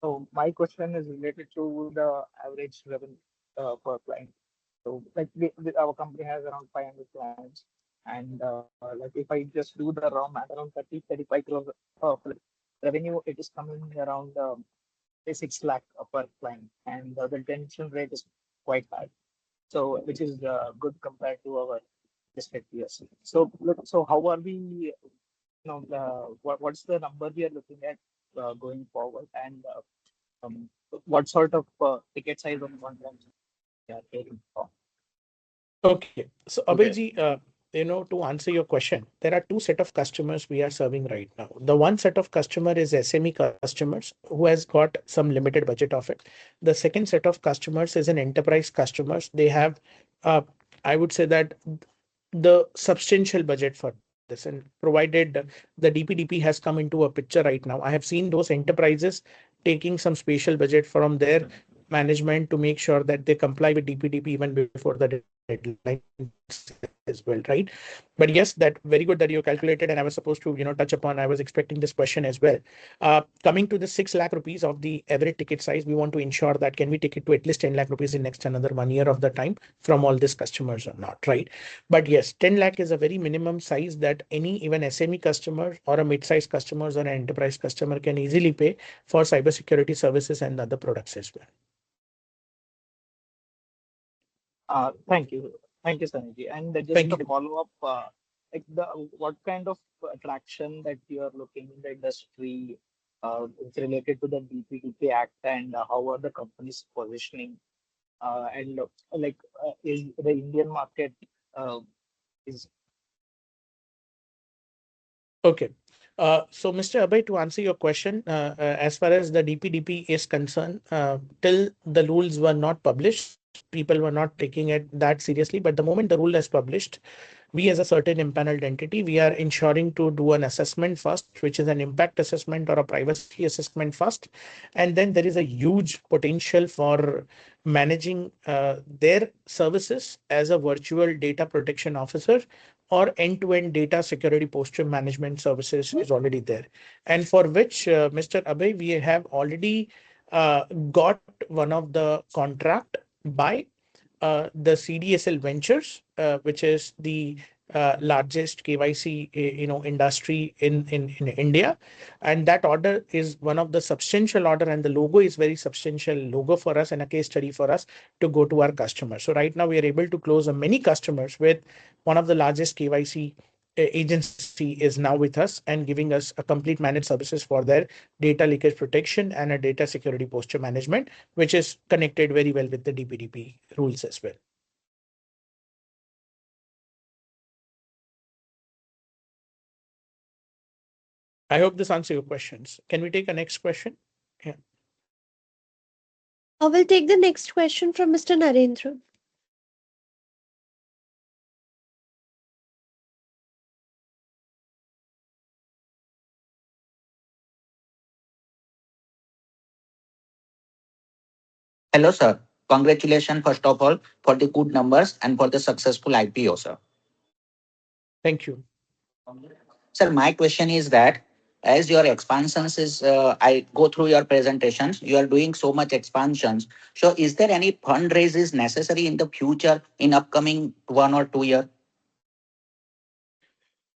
So my question is related to the average revenue per client. So like our company has around 500 clients, and like if I just do the raw math, around 35 crores of revenue, it is coming around 6 lakh per client, and the retention rate is quite high. So which is good compared to our listed peers. So look, so how are we? What's the number we are looking at going forward, and um, what sort of ticket size of content we are taking for? Okay. So Abhijji, to answer your question, there are two set of customers we are serving right now. The one set of customer is SME customers who has got some limited budget of it. The second set of customers is an enterprise customers. They have, I would say that the substantial budget for this, and provided the DPDP has come into a picture right now, I have seen those enterprises taking some special budget from their management to make sure that they comply with DPDP even before the deadline as well, right? But yes, that very good that you calculated, and I was supposed to touch upon, I was expecting this question as well. Coming to the 6 lakh rupees of the average ticket size, we want to ensure that can we take it to at least 10 lakh rupees in next another 1 year of the time from all these customers or not, right? But yes, 10 lakh is a very minimum size that any even SME customer or a mid-sized customers or an enterprise customer can easily pay for cybersecurity services and other products as well. Thank you, Sanjay. And just to follow up, like what kind of traction that you are looking in the industry it's related to the DPDP Act, and how are the companies positioning? And is the Indian market is Okay. So, Mr. Abhay, to answer your question, as far as the DPDP is concerned, till the rules were not published, people were not taking it that seriously. But the moment the rule is published, we as a certain impaneled entity, we are ensuring to do an assessment first, which is an impact assessment or a privacy assessment first. And then there is a huge potential for managing their services as a virtual data protection officer, or end-to-end data security posture management services is already there. And for which, Mr. Abhay, we have already got one of the contract by the CDSL Ventures, which is the largest KYC industry in India, and that order is one of the substantial order, and the logo is very substantial logo for us and a case study for us to go to our customers. So right now we are able to close many customers with one of the largest KYC agency is now with us and giving us a complete managed services for their data leakage protection and a data security posture management, which is connected very well with the DPDP rules as well. I hope this answers your questions. Can we take a next question? Yeah. I will take the next question from Mr. Narendra. Hello, sir. Congratulations, first of all, for the good numbers and for the successful IPO, sir. Thank you. Sir, my question is that as your expansions is, I go through your presentations, you are doing so much expansions. So is there any fundraise necessary in the future in upcoming 1 or 2 year?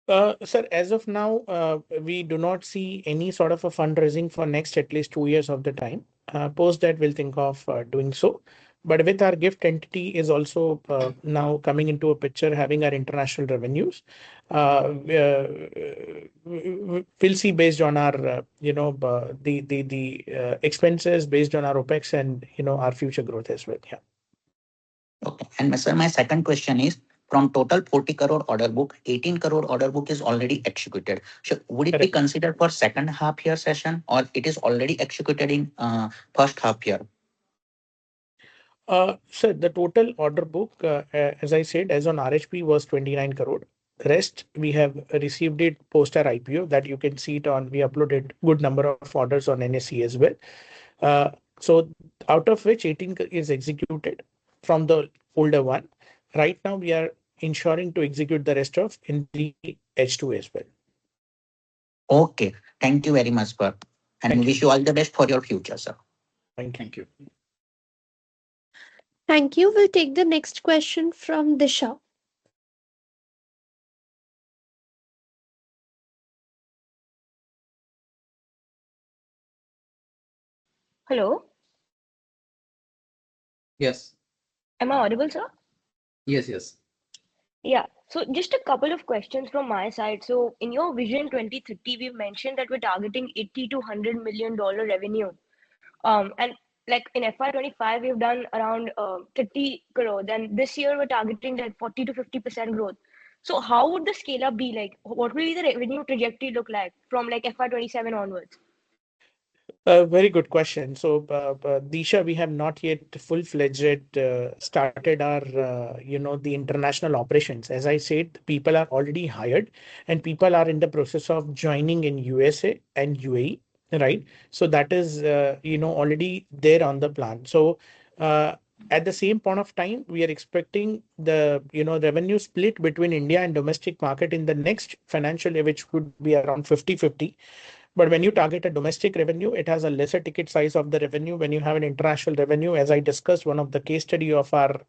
Sir, as of now, we do not see any sort of a fundraising for next at least 2 years of the time. Post that, we'll think of doing so. But with our gift entity is also now coming into a picture, having our international revenues. We'll see based on our, the expenses based on our OPEX and, our future growth as well. Yeah. Okay. And sir, my second question is from total 40 crore order book, 18 crore order book is already executed. So would it be Correct. considered for second half year session or it is already executed in first half year? Sir, the total order book, as I said, as on RHP was 29 crore. Rest, we have received it post our IPO that you can see it on, we uploaded good number of orders on NSE as well. So out of which 18 is executed from the older one. Right now, we are ensuring to execute the rest of in the H2 as well. Okay. Thank you very much, sir. And Thank you. wish you all the best for your future, sir. Thank you. Thank you. We'll take the next question from Disha. Hello, Yes, am I audible, sir? yes. Yeah, so just a couple of questions from my side. So, in your Vision 2030, we've mentioned that we're targeting 80 to $100 million revenue. And like in FY25, we've done around 30 crore. Then this year, we're targeting like 40 to 50% growth. So, how would the scale up be like? What will be the revenue trajectory look like from like FY27 onwards? Very good question. So, Disha, we have not yet full-fledged started our, the international operations. As I said, people are already hired and people are in the process of joining in USA and UAE, right? So that is, already there on the plan. So, at the same point of time, we are expecting the, revenue split between India and domestic market in the next financial year, which would be around 50-50. But when you target a domestic revenue, it has a lesser ticket size of the revenue. When you have an international revenue, as I discussed, one of the case study of our,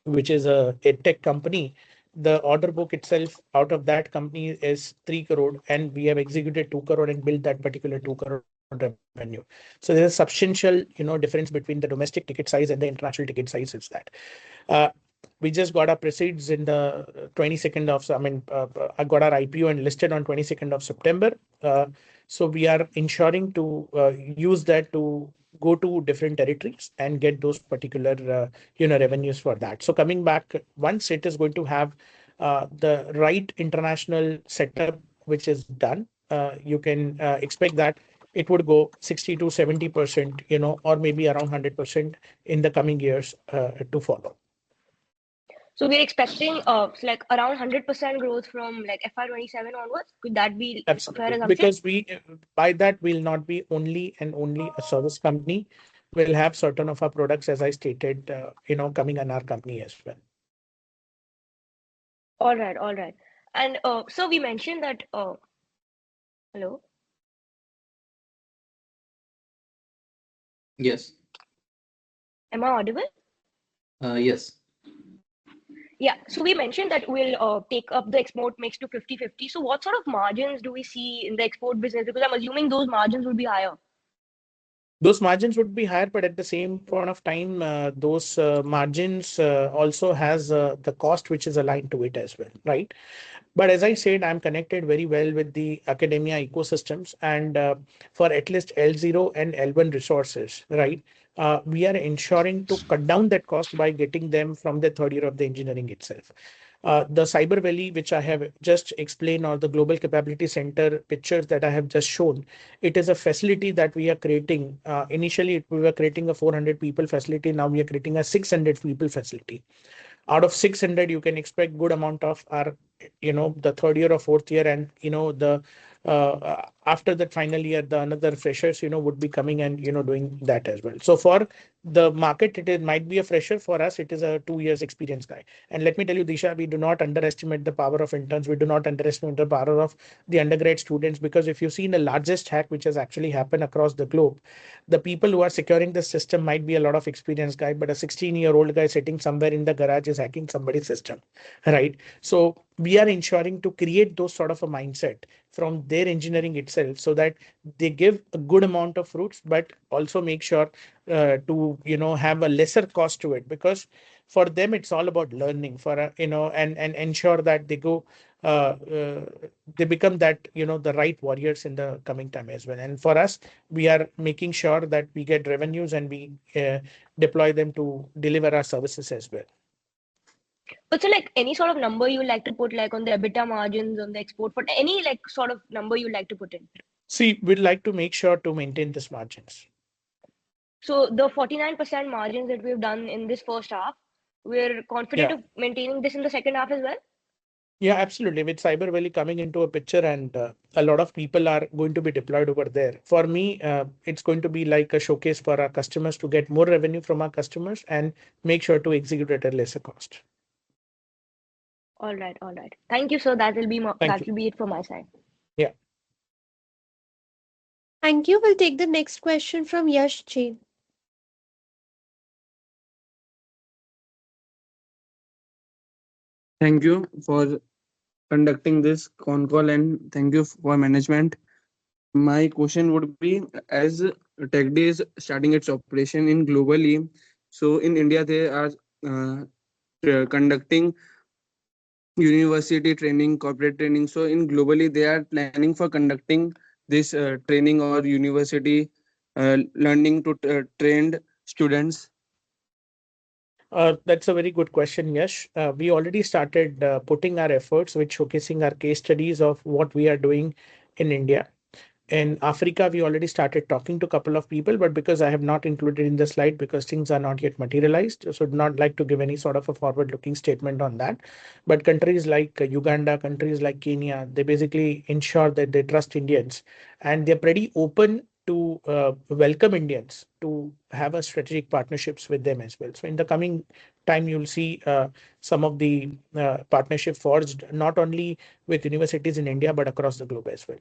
which is a tech company, the order book itself out of that company is 3 crore and we have executed 2 crore and built that particular 2 crore revenue. So there's a substantial, difference between the domestic ticket size and the international ticket size is that. We just got our proceeds in the 22nd of, I got our IPO and listed on 22nd of September. So we are ensuring to use that to go to different territories and get those particular, revenues for that. So coming back, once it is going to have the right international setup, which is done, you can expect that it would go 60 to 70%, or maybe around 100% in the coming years to follow. So we're expecting like around 100% growth from like FY27 onwards. Could that be a fair Absolutely. assumption? Because we, by that, will not be only and only a service company. We'll have certain of our products, as I stated, coming in our company as well. All right. And so we mentioned that, hello, Yes. am I audible? Yes. Yeah, so we mentioned that we'll take up the export mix to 50-50. So what sort of margins do we see in the export business? Because I'm assuming those margins will be higher. Those margins would be higher, but at the same point of time, those margins also has the cost which is aligned to it as well, right? But as I said, I'm connected very well with the academia ecosystems and for at least L0 and L1 resources, right? We are ensuring to cut down that cost by getting them from the third year of the engineering itself. The Cyber Valley, which I have just explained, or the Global Capability Center pictures that I have just shown, it is a facility that we are creating. Initially, we were creating a 400 people facility. Now we are creating a 600 people facility. Out of 600, you can expect good amount of our, the third year or fourth year, and the after that final year, the another freshers, would be coming and doing that as well. So for the market, might be a fresher. For us, it is a 2 years experience guy. And let me tell you, Disha, we do not underestimate the power of interns. We do not underestimate the power of the undergrad students, because if you've seen the largest hack which has actually happened across the globe, the people who are securing the system might be a lot of experienced guy, but a 16-year-old guy sitting somewhere in the garage is hacking somebody's system, right? So we are ensuring to create those sort of a mindset from their engineering itself, so that they give a good amount of fruits, but also make sure to have a lesser cost to it, because for them it's all about learning for and ensure that they go uh, uh, they become that the right warriors in the coming time as well. And for us, we are making sure that we get revenues and we deploy them to deliver our services as well. But so like any sort of number you like to put like on the EBITDA margins on the export, for any like sort of number you like to put in? See, we'd like to make sure to maintain this margins. So the 49% margins that we've done in this first half, we're confident Yeah. of maintaining this in the second half as well? Yeah, absolutely. With Cyber Valley coming into a picture, and a lot of people are going to be deployed over there. For me, it's going to be like a showcase for our customers to get more revenue from our customers and make sure to execute at a lesser cost. All right, all right. Thank you, sir. That will be Thank you. it from my side. Yeah. Thank you. We'll take the next question from Yash Jain. Thank you for conducting this con call and thank you for management. My question would be, as TechD is starting its operation in globally, so in India they are conducting university training, corporate training. So in globally they are planning for conducting this training or university learning to trained students. That's a very good question, Yash. We already started putting our efforts with showcasing our case studies of what we are doing in India. In Africa, we already started talking to a couple of people, but because I have not included in the slide because things are not yet materialized, so I'd not like to give any sort of a forward-looking statement on that. But countries like Uganda, countries like Kenya, they basically ensure that they trust Indians, and they're pretty open to welcome Indians to have a strategic partnerships with them as well. So in the coming time, you'll see some of the partnership forged not only with universities in India but across the globe as well.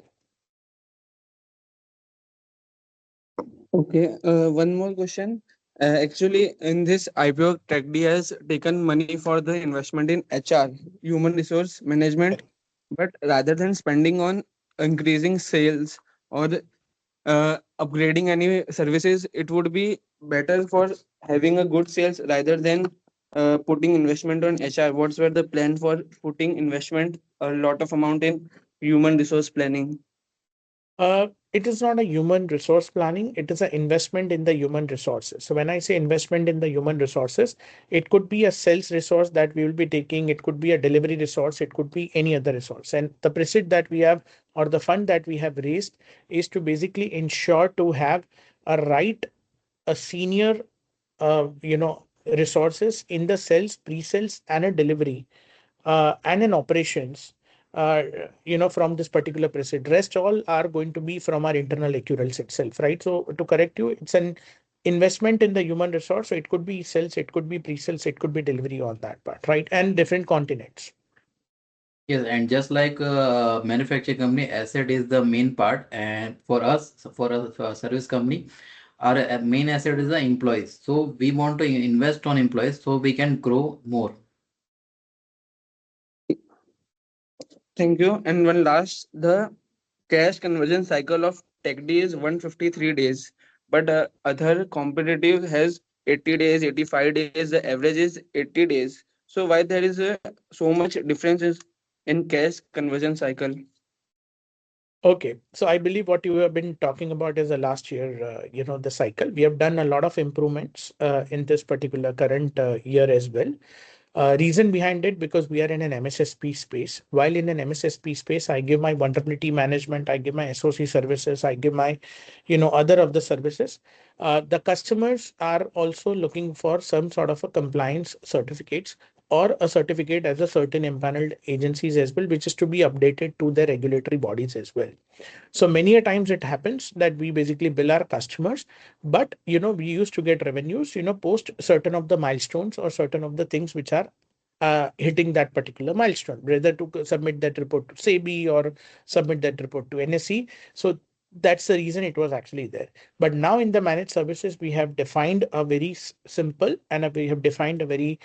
Okay, one more question. Actually, in this IPO, TechD has taken money for the investment in HR, human resource management, but rather than spending on increasing sales or upgrading any services, it would be better for having a good sales rather than putting investment on HR. What's were the plan for putting investment a lot of amount in human resource planning? It is not a human resource planning, it is an investment in the human resources. So when I say investment in the human resources, it could be a sales resource that we will be taking, it could be a delivery resource, it could be any other resource. And the preset that we have, or the fund that we have raised, is to basically ensure to have a senior resources in the sales, pre-sales, and a delivery and in operations, from this particular preset. Rest all are going to be from our internal accruals itself, right? So to correct you, it's an investment in the human resource. So it could be sales, it could be pre-sales, it could be delivery on that part, right? And different continents. Yes, and just like manufacturing company, asset is the main part, and for a service company, our main asset is the employees. So we want to invest on employees so we can grow more. Thank you. And one last, the cash conversion cycle of TechD is 153 days, but other competitive has 80 days, 85 days. The average is 80 days. So why there is so much differences in cash conversion cycle? Okay, so I believe what you have been talking about is the last year, the cycle. We have done a lot of improvements in this particular current year as well. Reason behind it, because we are in an MSSP space. While in an MSSP space, I give my vulnerability management, I give my SOC services, I give my, other of the services. The customers are also looking for some sort of a compliance certificates or a certificate as a certain empaneled agencies as well, which is to be updated to the regulatory bodies as well. So many a times it happens that we basically bill our customers, but we used to get revenues, post certain of the milestones or certain of the things which are hitting that particular milestone, whether to submit that report to SEBI or submit that report to NSE. So that's the reason it was actually there. But now in the managed services, we have defined a very simple and we have defined a very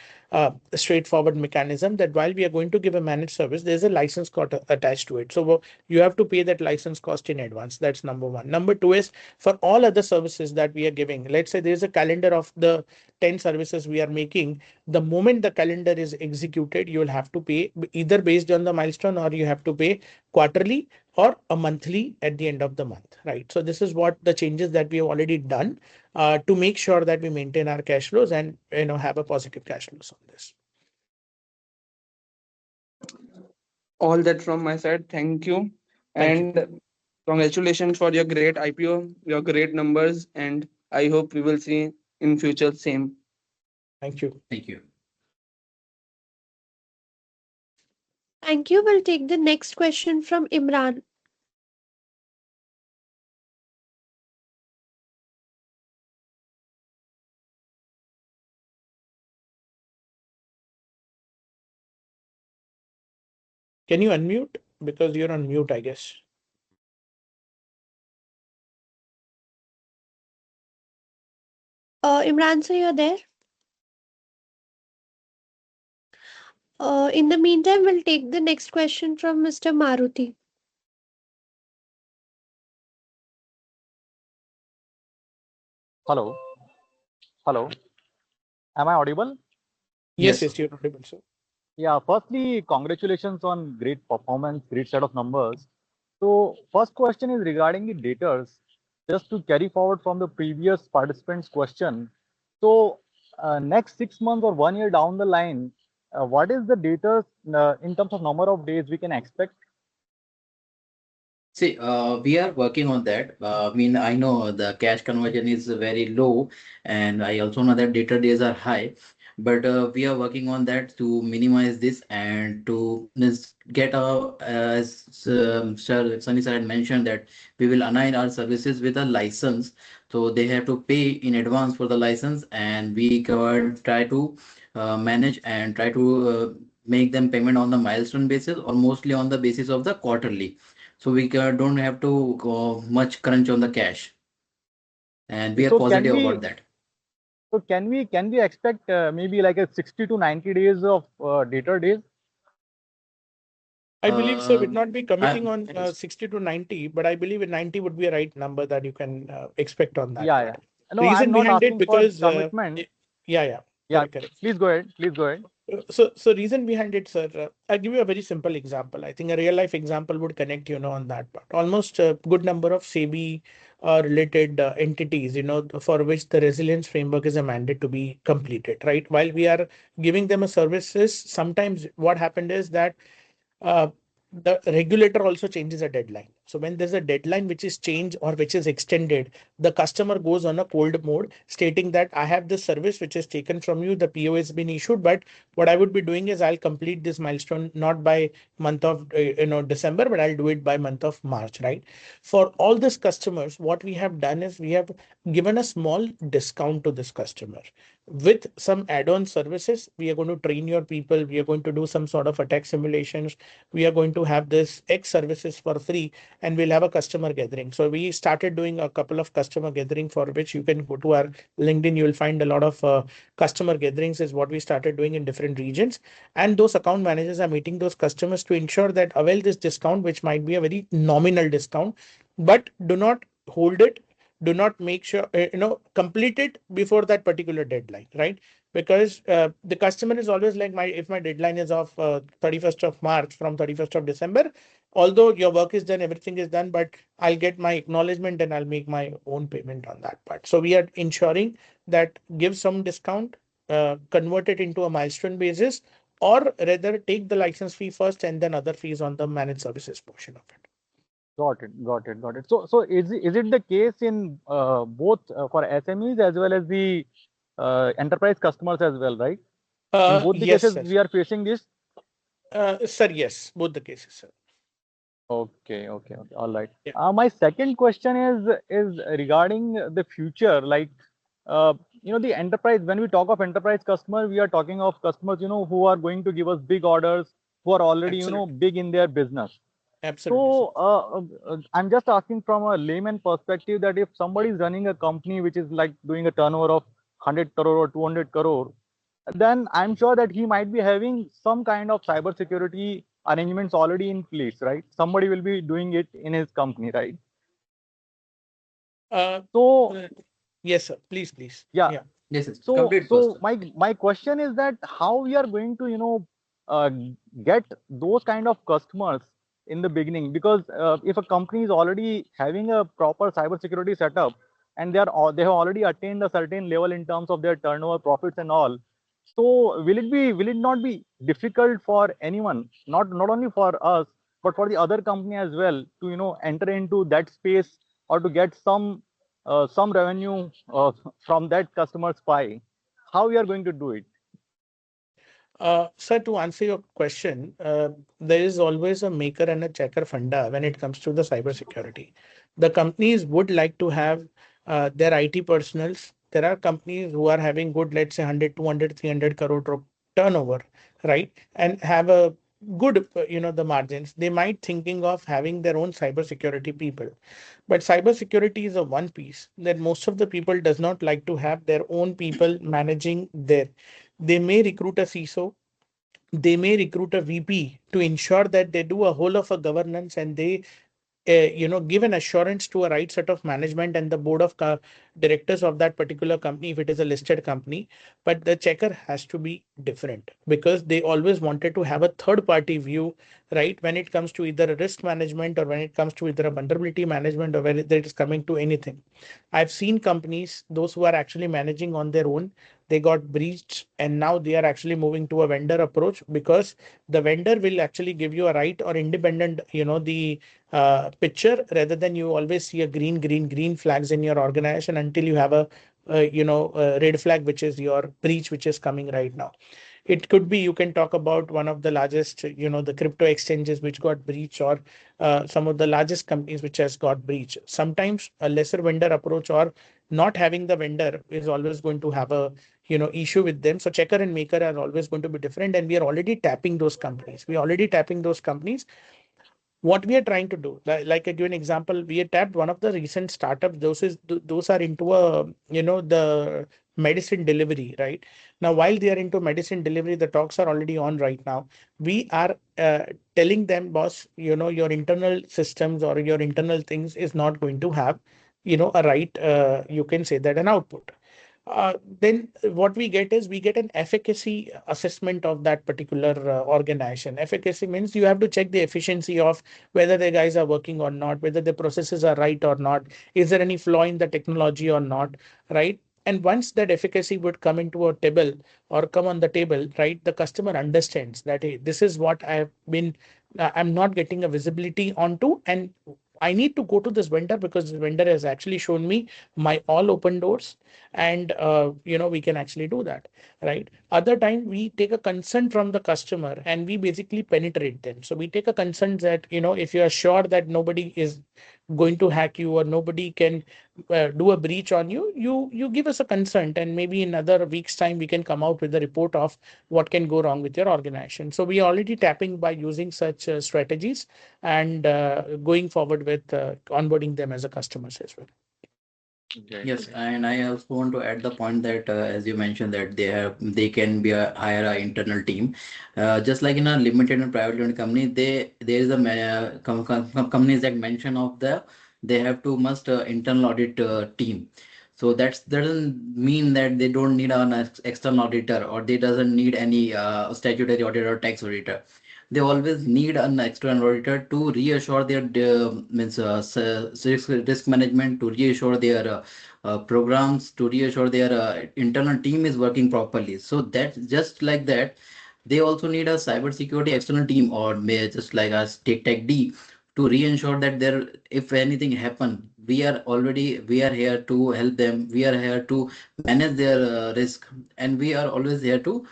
straightforward mechanism that while we are going to give a managed service, there's a license cost attached to it. So you have to pay that license cost in advance. That's number one. Number two is for all other services that we are giving. Let's say there's a calendar of the 10 services we are making. The moment the calendar is executed, you will have to pay either based on the milestone or you have to pay quarterly or a monthly at the end of the month, right? So this is what the changes that we have already done to make sure that we maintain our cash flows and have a positive cash flows on this. All that from my side. Thank you. Thank you. And congratulations for your great IPO, your great numbers, and I hope we will see in future same. Thank you. Thank you. Thank you. We'll take the next question from Imran. Can you unmute? Because you're on mute, I guess. Imran, sir, you're there? In the meantime, we'll take the next question from Mr. Maruti. Hello. Hello. Am I audible? Yes, Yes. you're audible, sir. Yeah. Firstly, congratulations on great performance, great set of numbers. So first question is regarding the daters. Just to carry forward from the previous participant's question. So next 6 months or 1 year down the line, what is the data in terms of number of days we can expect? See, we are working on that. I mean, I know the cash conversion is very low, and I also know that data days are high. But we are working on that to minimize this and to get as Sir Sunny sir had mentioned, that we will align our services with a license. So they have to pay in advance for the license, and we try to manage and try to make them payment on the milestone basis or mostly on the basis of the quarterly. So we don't have to go much crunch on the cash, and we are So positive about that. can we expect maybe like a 60 to 90 days of data days? I believe so. Would not be committing I- on 60 to 90, but I believe 90 would be a right number that you can expect on that. Yeah. No, Reason I'm not behind it asking for because commitment. yeah. Yeah. Correct. Please go ahead. Please go ahead. So reason behind it, sir, I'll give you a very simple example. I think a real life example would connect, on that part. Almost a good number of SEBI related entities, for which the resilience framework is a mandate to be completed, right? While we are giving them a services, sometimes what happened is that uh, the regulator also changes a deadline. So when there's a deadline which is changed or which is extended, the customer goes on a cold mode stating that I have this service which is taken from you, the PO has been issued, but what I would be doing is I'll complete this milestone not by month of December, but I'll do it by month of March, right? For all these customers, what we have done is we have given a small discount to this customer. With some add-on services, we are going to train your people, we are going to do some sort of attack simulations, we are going to have this X services for free, and we'll have a customer gathering. So we started doing a couple of customer gathering, for which you can go to our LinkedIn. You will find a lot of customer gatherings is what we started doing in different regions. And those account managers are meeting those customers to ensure that avail this discount, which might be a very nominal discount, but do not hold it. Do not make sure, complete it before that particular deadline, right? Because the customer is always like, if my deadline is of 31st of March from 31st of December, although your work is done, everything is done, but I'll get my acknowledgement and I'll make my own payment on that part. So we are ensuring that give some discount, convert it into a milestone basis, or rather take the license fee first and then other fees on the managed services portion of it. Got it. Got it. Got it. So is it the case in both for SMEs as well as the enterprise customers as well, right? In both the Yes, cases, sir. we are facing this. Sir, yes, both the cases, sir. Okay. Okay. Okay. All right. Yeah. My second question is regarding the future. Like, the enterprise. When we talk of enterprise customer, we are talking of customers, who are going to give us big orders, who are already, Absolutely. big in their business. Absolutely, sir. So I'm just asking from a layman perspective that if somebody is running a company which is like doing a turnover of 100 crore or 200 crore, then I'm sure that he might be having some kind of cybersecurity arrangements already in place, right? Somebody will be doing it in his company, right? So Yes, sir. Please, please. yeah. Yeah. Yes, yes. So Complete so question. my question is that how we are going to uh, get those kind of customers in the beginning, because if a company is already having a proper cybersecurity setup and they have already attained a certain level in terms of their turnover, profits and all, so will it not be difficult for anyone, not only for us but for the other company as well, to enter into that space or to get some revenue from that customer's pie? How we are going to do it? Sir, to answer your question, there is always a maker and a checker funda when it comes to the cybersecurity. The companies would like to have their IT personals. There are companies who are having good, let's say 100, 200, 300 crore turnover, right? And have a good, the margins. They might thinking of having their own cybersecurity people. But cybersecurity is a one piece that most of the people does not like to have their own people managing their. They may recruit a CISO, they may recruit a VP to ensure that they do a whole of a governance and they give an assurance to a right set of management and the board of directors of that particular company if it is a listed company. But the checker has to be different because they always wanted to have a third party view, right, when it comes to either a risk management or when it comes to either a vulnerability management or when it is coming to anything. I've seen companies, those who are actually managing on their own, they got breached and now they are actually moving to a vendor approach because the vendor will actually give you a right or independent, the picture rather than you always see a green flags in your organization until you have a red flag, which is your breach, which is coming right now. It could be you can talk about one of the largest, the crypto exchanges which got breached or some of the largest companies which has got breached. Sometimes a lesser vendor approach or not having the vendor is always going to have a issue with them. So checker and maker are always going to be different, and we are already tapping those companies. We are already tapping those companies. What we are trying to do, like I give an example, we had tapped one of the recent startups. Those are into the medicine delivery right now. While they are into medicine delivery, the talks are already on right now. We are telling them, boss, your internal systems or your internal things is not going to have a right, you can say that, an output. Then what we get is we get an efficacy assessment of that particular organization. Efficacy means you have to check the efficiency of whether the guys are working or not, whether the processes are right or not, is there any flaw in the technology or not, right? And once that efficacy would come into a table or come on the table, right, the customer understands that, hey, this is what I'm not getting a visibility onto, and I need to go to this vendor because this vendor has actually shown me my all open doors, and we can actually do that, right? Other time we take a consent from the customer and we basically penetrate them. So we take a consent that, if you are sure that nobody is going to hack you or nobody can do a breach on you, you give us a consent, and maybe in another week's time we can come out with a report of what can go wrong with your organization. So we are already tapping by using such strategies and going forward with onboarding them as a customers as well. Yes, and I also want to add the point that as you mentioned that they can be hire a internal team, just like in a limited and private limited company, there is a companies that mention of they have to must internal audit team. So that doesn't mean that they don't need an external auditor or they doesn't need any statutory auditor or tax auditor. They always need an external auditor to reassure their risk management, to reassure their programs to reassure their internal team is working properly. So that's just like that. They also need a cybersecurity external team, or may just like us take TechD to reassure that there, if anything happen, we are here to help them. We are here to manage their risk, and we are always here to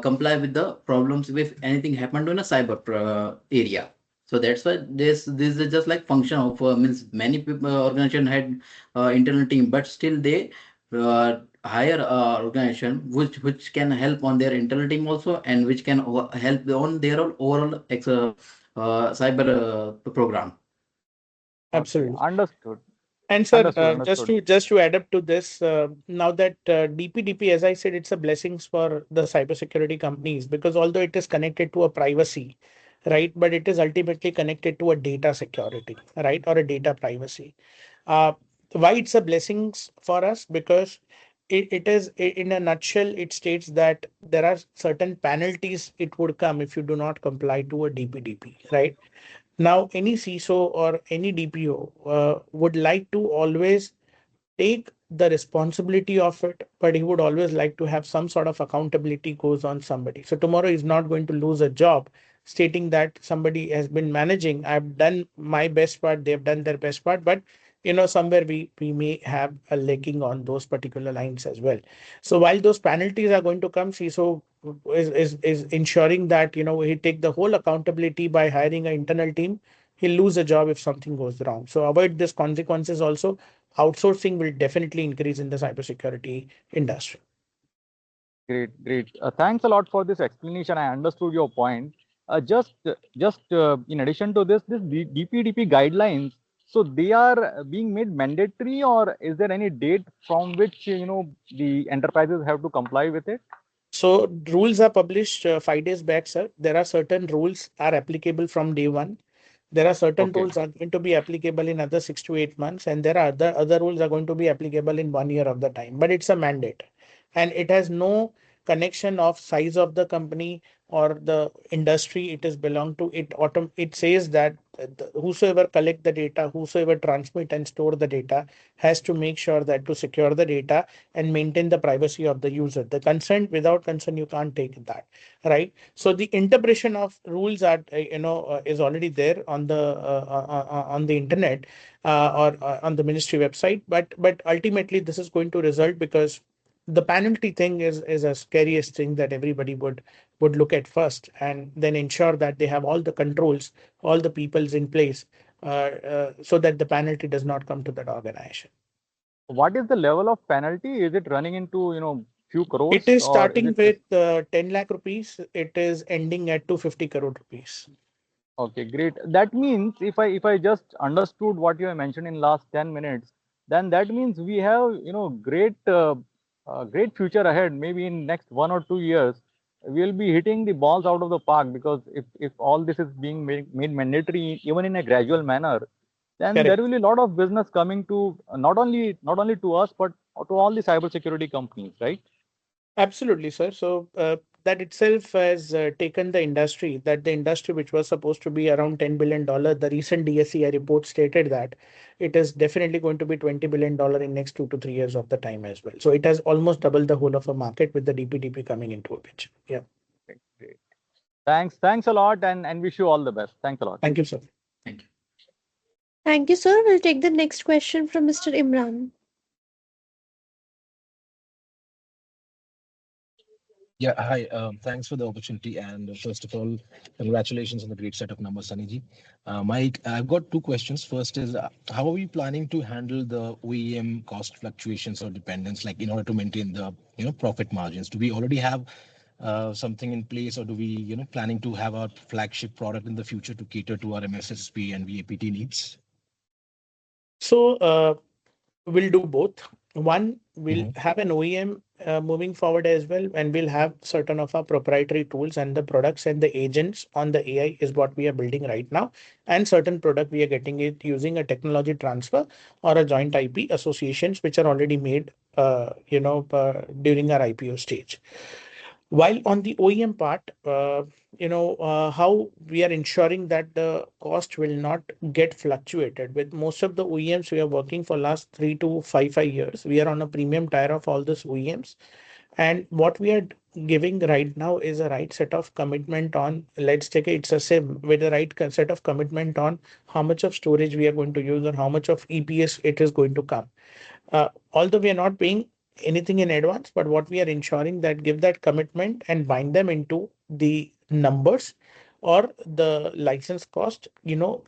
comply with the problems if anything happened in a cyber area. So that's why this is just like function of means many people organization had internal team, but still they hire organization which can help on their internal team also, and which can help on their overall cyber program. Okay, Absolutely. understood. And sir, Understood. just to add up to this, now that DPDP, as I said, it's a blessings for the cybersecurity companies, because although it is connected to a privacy, right, but it is ultimately connected to a data security, right, or a data privacy. Uh, why it's a blessings for us? Because it is in a nutshell, it states that there are certain penalties it would come if you do not comply to a DPDP, right? Now, any CISO or any DPO would like to always take the responsibility of it, but he would always like to have some sort of accountability goes on somebody. So tomorrow he's not going to lose a job stating that somebody has been managing. I've done my best part, they've done their best part, but somewhere we may have a lacking on those particular lines as well. So while those penalties are going to come, CISO is ensuring that he take the whole accountability by hiring an internal team. He'll lose a job if something goes wrong. So avoid these consequences also. Outsourcing will definitely increase in the cybersecurity industry. Great. Thanks a lot for this explanation. I understood your point. Just in addition to this DPDP guidelines, so they are being made mandatory, or is there any date from which the enterprises have to comply with it? So rules are published 5 days back, sir. There are certain rules are applicable from day one. There are certain Okay. rules are going to be applicable in other 6 to 8 months, and there are other rules are going to be applicable in 1 year of the time. But it's a mandate, and it has no connection of size of the company or the industry it is belong to. It says that whosoever collect the data, whosoever transmit and store the data, has to make sure that to secure the data and maintain the privacy of the user. The consent, without consent, you can't take that, right? So the interpretation of rules are is already there on the internet or on the ministry website, but ultimately this is going to result, because the penalty thing is a scariest thing that everybody would look at first, and then ensure that they have all the controls, all the peoples in place, so that the penalty does not come to that organization. What is the level of penalty? Is it running into few It crores, is or is starting it? with 10 lakh rupees. It is ending at 250 crore rupees. Okay, great. That means if I just understood what you have mentioned in last 10 minutes, then that means we have great future ahead. Maybe in next 1 or 2 years, we'll be hitting the balls out of the park, because if all this is being made mandatory even in a gradual manner, then there Correct. will be a lot of business coming to not only to us, but to all the cybersecurity companies, right? Absolutely, sir. So that itself has taken the industry which was supposed to be around $10 billion. The recent DSCI report stated that it is definitely going to be $20 billion in next 2 to 3 years of the time as well. So it has almost doubled the whole of a market with the DPDP coming into a picture. Yeah. Great. Thanks a lot, and wish you all the best. Thanks a lot. Thank you, sir. Thank you. Thank you, sir. We'll take the next question from Mr. Imran. Yeah, hi. Thanks for the opportunity. And first of all, congratulations on the great set of numbers, Sunny. Mike, I've got two questions. First is, how are we planning to handle the OEM cost fluctuations or dependence, like in order to maintain the profit margins? Do we already have something in place, or do we planning to have our flagship product in the future to cater to our MSSP and VAPT needs? So we'll do both. One, we'll Mhm. have an OEM moving forward as well, and we'll have certain of our proprietary tools and the products and the agents on the AI is what we are building right now. And certain product we are getting it using a technology transfer or a joint IP associations, which are already made, during our IPO stage. While on the OEM part, how we are ensuring that the cost will not get fluctuated. With most of the OEMs we are working for last 3 to 5 years, we are on a premium tier of all these OEMs. And what we are giving right now is a right set of commitment on, let's take it's a SIM with the right set of commitment on how much of storage we are going to use or how much of EPS it is going to come. Although we are not paying anything in advance, but what we are ensuring that give that commitment and bind them into the numbers or the license cost,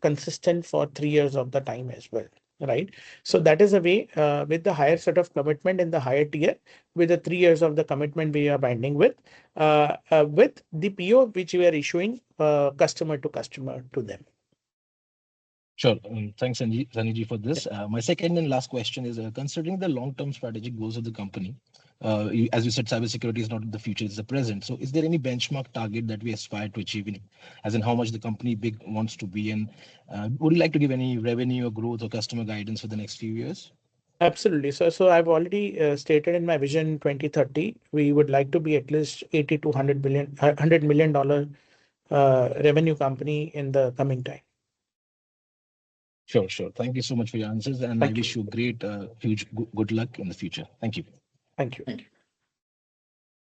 consistent for 3 years of the time as well. Right. So that is a way with the higher set of commitment in the higher tier, with the 3 years of the commitment we are binding with the PO which we are issuing customer to customer to them. Sure. Thanks, Sanji, for this. My second and last question is, considering the long-term strategic goals of the company, as you said, cybersecurity is not the future, it's the present. So is there any benchmark target that we aspire to achieve, as in how much the company big wants to be? And would you like to give any revenue or growth or customer guidance for the next few years? Absolutely. So I've already stated in my vision 2030, we would like to be at least 80 to 100 million dollar revenue company in the coming time. Sure. Thank you so much for your answers, and I wish you great, huge good luck in the future. Thank you. Thank you.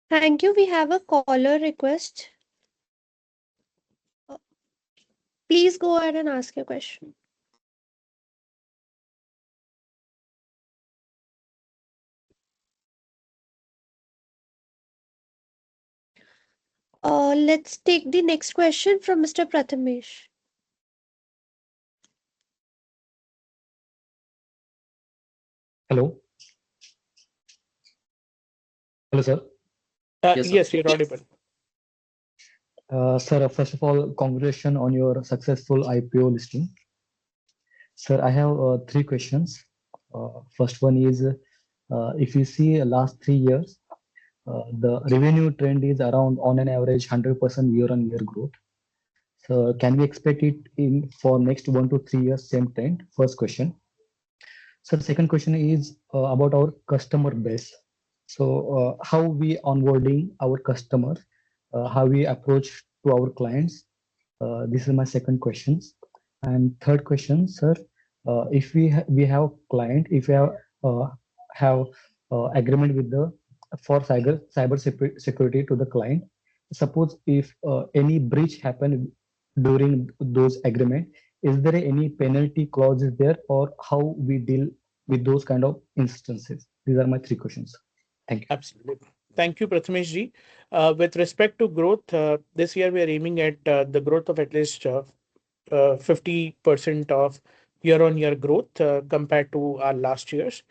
Thank you. We have a caller request. Please go ahead and ask your question. Let's take the next question from Mr. Prathamesh. Hello. Hello, sir. Yes, you're audible. Sir, first of all, congratulations on your successful IPO listing. Sir, I have 3 questions. First one is, if you see last 3 years, the revenue trend is around on an average 100% year-on-year growth. So can we expect it in for next 1 to 3 years same trend? First question. So the second question is about our customer base. So how we onboarding our customers, how we approach to our clients. This is my second question. And third question, sir, if we have client, if we have agreement with the for cyber security to the client. Suppose if any breach happen during those agreement, is there any penalty clauses there, or how we deal with those kind of instances? These are my 3 questions. Thank you. Absolutely. Thank you, Prathamesh ji. With respect to growth, this year we are aiming at the growth of at least 50% of year-on-year growth compared to our last year's.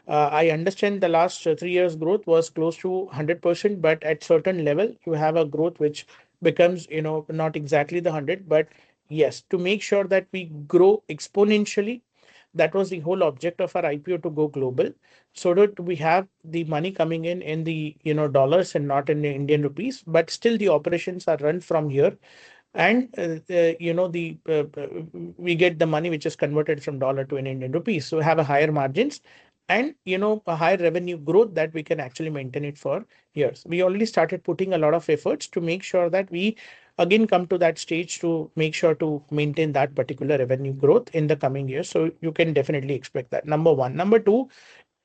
I understand the last 3 years growth was close to 100%, but at certain level you have a growth which becomes, not exactly the 100, but yes, to make sure that we grow exponentially. That was the whole object of our IPO, to go global, so that we have the money coming in the dollars and not in the Indian rupees, but still the operations are run from here. And we get the money which is converted from dollar to an Indian rupees. So have a higher margins and a higher revenue growth that we can actually maintain it for years. We already started putting a lot of efforts to make sure that we again come to that stage to make sure to maintain that particular revenue growth in the coming years. So you can definitely expect that. Number one. Number two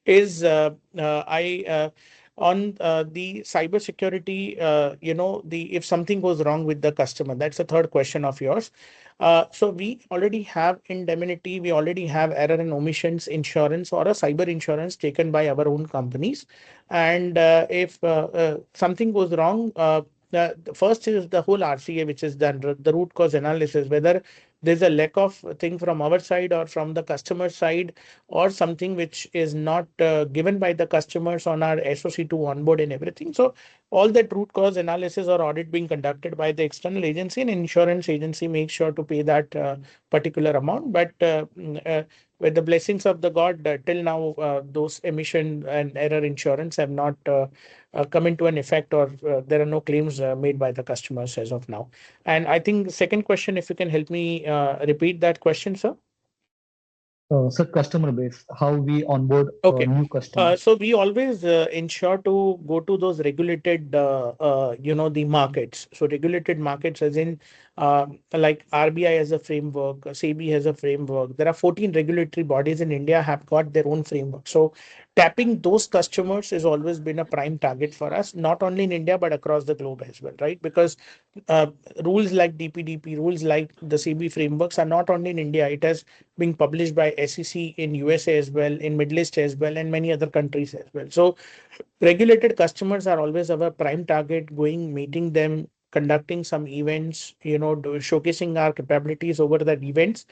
is on the cybersecurity, if something goes wrong with the customer. That's the third question of yours. So we already have indemnity, we already have error and omissions insurance or a cyber insurance taken by our own companies. And if something goes wrong, the first is the whole RCA, which is done, the root cause analysis, whether there's a lack of thing from our side or from the customer side, or something which is not given by the customers on our SOC to onboard and everything. So all that root cause analysis or audit being conducted by the external agency, and insurance agency makes sure to pay that particular amount. But with the blessings of the God, till now, those emission and error insurance have not come into an effect, or there are no claims made by the customers as of now. And I think the second question, if you can help me repeat that question, sir. Sir, customer base, how we onboard Okay. new customers. So we always ensure to go to those regulated, the markets. So regulated markets, as in like RBI has a framework, SEBI has a framework. There are 14 regulatory bodies in India have got their own framework. So tapping those customers has always been a prime target for us, not only in India but across the globe as well, right? Because uh, rules like DPDP, rules like the SEBI frameworks are not only in India. It has been published by SEC in USA as well, in Middle East as well, and many other countries as well. So regulated customers are always our prime target, going, meeting them, conducting some events, showcasing our capabilities over the events.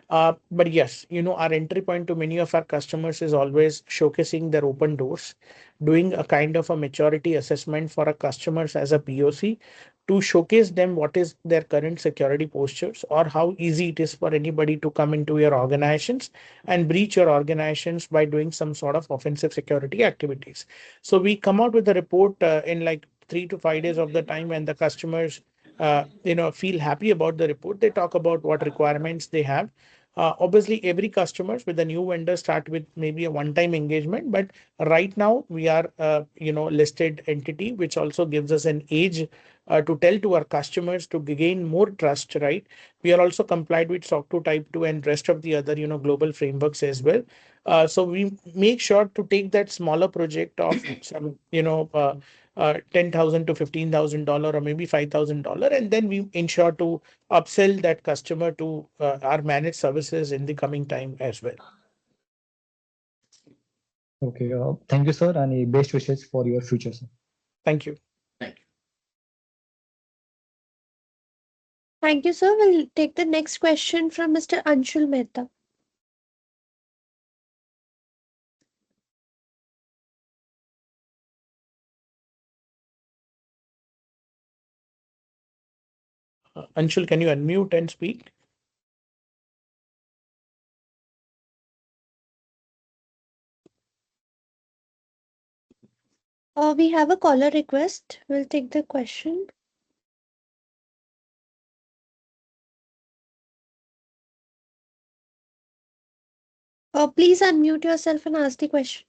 But yes, our entry point to many of our customers is always showcasing their open doors, doing a kind of a maturity assessment for our customers as a POC to showcase them what is their current security postures or how easy it is for anybody to come into your organizations and breach your organizations by doing some sort of offensive security activities. So we come out with a report in like 3 to 5 days of the time when the customers feel happy about the report. They talk about what requirements they have. Obviously, every customers with a new vendor start with maybe a one-time engagement, but right now we are listed entity, which also gives us an edge to tell to our customers to gain more trust, right? We are also complied with SOC 2 Type 2 and rest of the other global frameworks as well. So we make sure to take that smaller project of some 10,000 to $15,000 or maybe $5,000, and then we ensure to upsell that customer to our managed services in the coming time as well. Okay, thank you, sir, and best wishes for your future, sir. Thank you. Thank you. Thank you, sir. We'll take the next question from Mr. Anshul Mehta. Anshul, can you unmute and speak? We have a caller request. We'll take the question. Please unmute yourself and ask the question.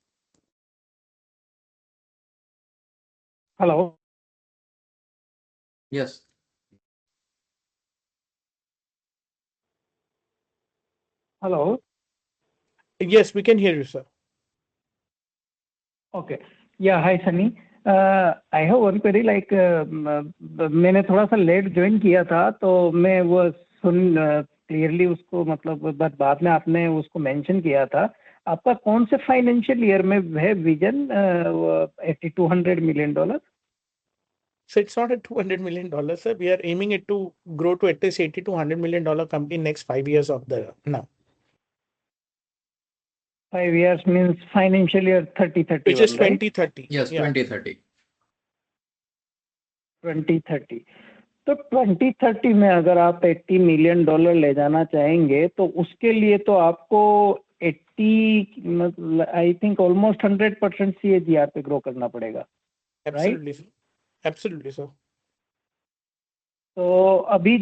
Hello. Yes. Hello. Yes, we can hear you, sir. Okay. Yeah. Hi, Sunny. I have one query. Like मैंने थोड़ा सा late join किया था, तो मैं वो सुन clearly उसको मतलब बाद में आपने उसको मेंशन किया था. आपका कौन से फाइनेंशियल ईयर में है vision $80-200 million? So it's not a $200 million, sir. We are aiming it to grow to at least $80-100 million company in next 5 years of the now. 5 years means financial year 30-31, which is right? 2030. Yes, Yeah. 2030. 2030. तो 2030 में अगर आप $80 million ले जाना चाहेंगे, तो उसके लिए तो आपको 80 आई थिंक ऑलमोस्ट 100% CAGR पे ग्रो करना पड़ेगा. Absolutely, sir. Absolutely, sir. तो अभी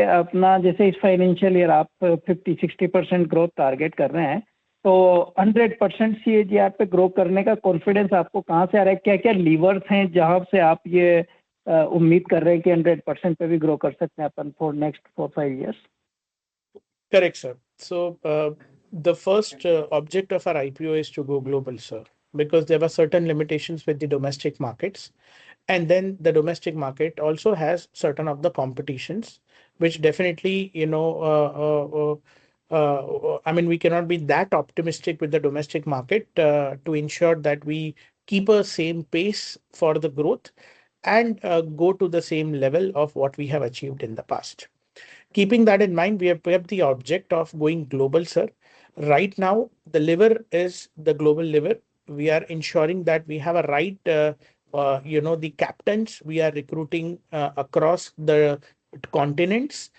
अपना जैसे इस फाइनेंशियल ईयर आप 50-60% ग्रोथ टारगेट कर रहे हैं, तो 100% CAGR पे ग्रो करने का कॉन्फिडेंस आपको कहाँ से आ रहा है? क्या क्या लीवर्स हैं जहां से आप ये उम्मीद कर रहे हैं कि 100% पे भी ग्रो कर सकते हैं अपन for next 4-5 years? Correct, sir. So the first object of our IPO is to go global, sir, because there were certain limitations with the domestic markets. And then the domestic market also has certain of the competitions, which definitely, I mean, we cannot be that optimistic with the domestic market to ensure that we keep a same pace for the growth and go to the same level of what we have achieved in the past. Keeping that in mind, we have kept the object of going global, sir. Right now, the lever is the global lever. We are ensuring that we have a right, the captains we are recruiting across the continents.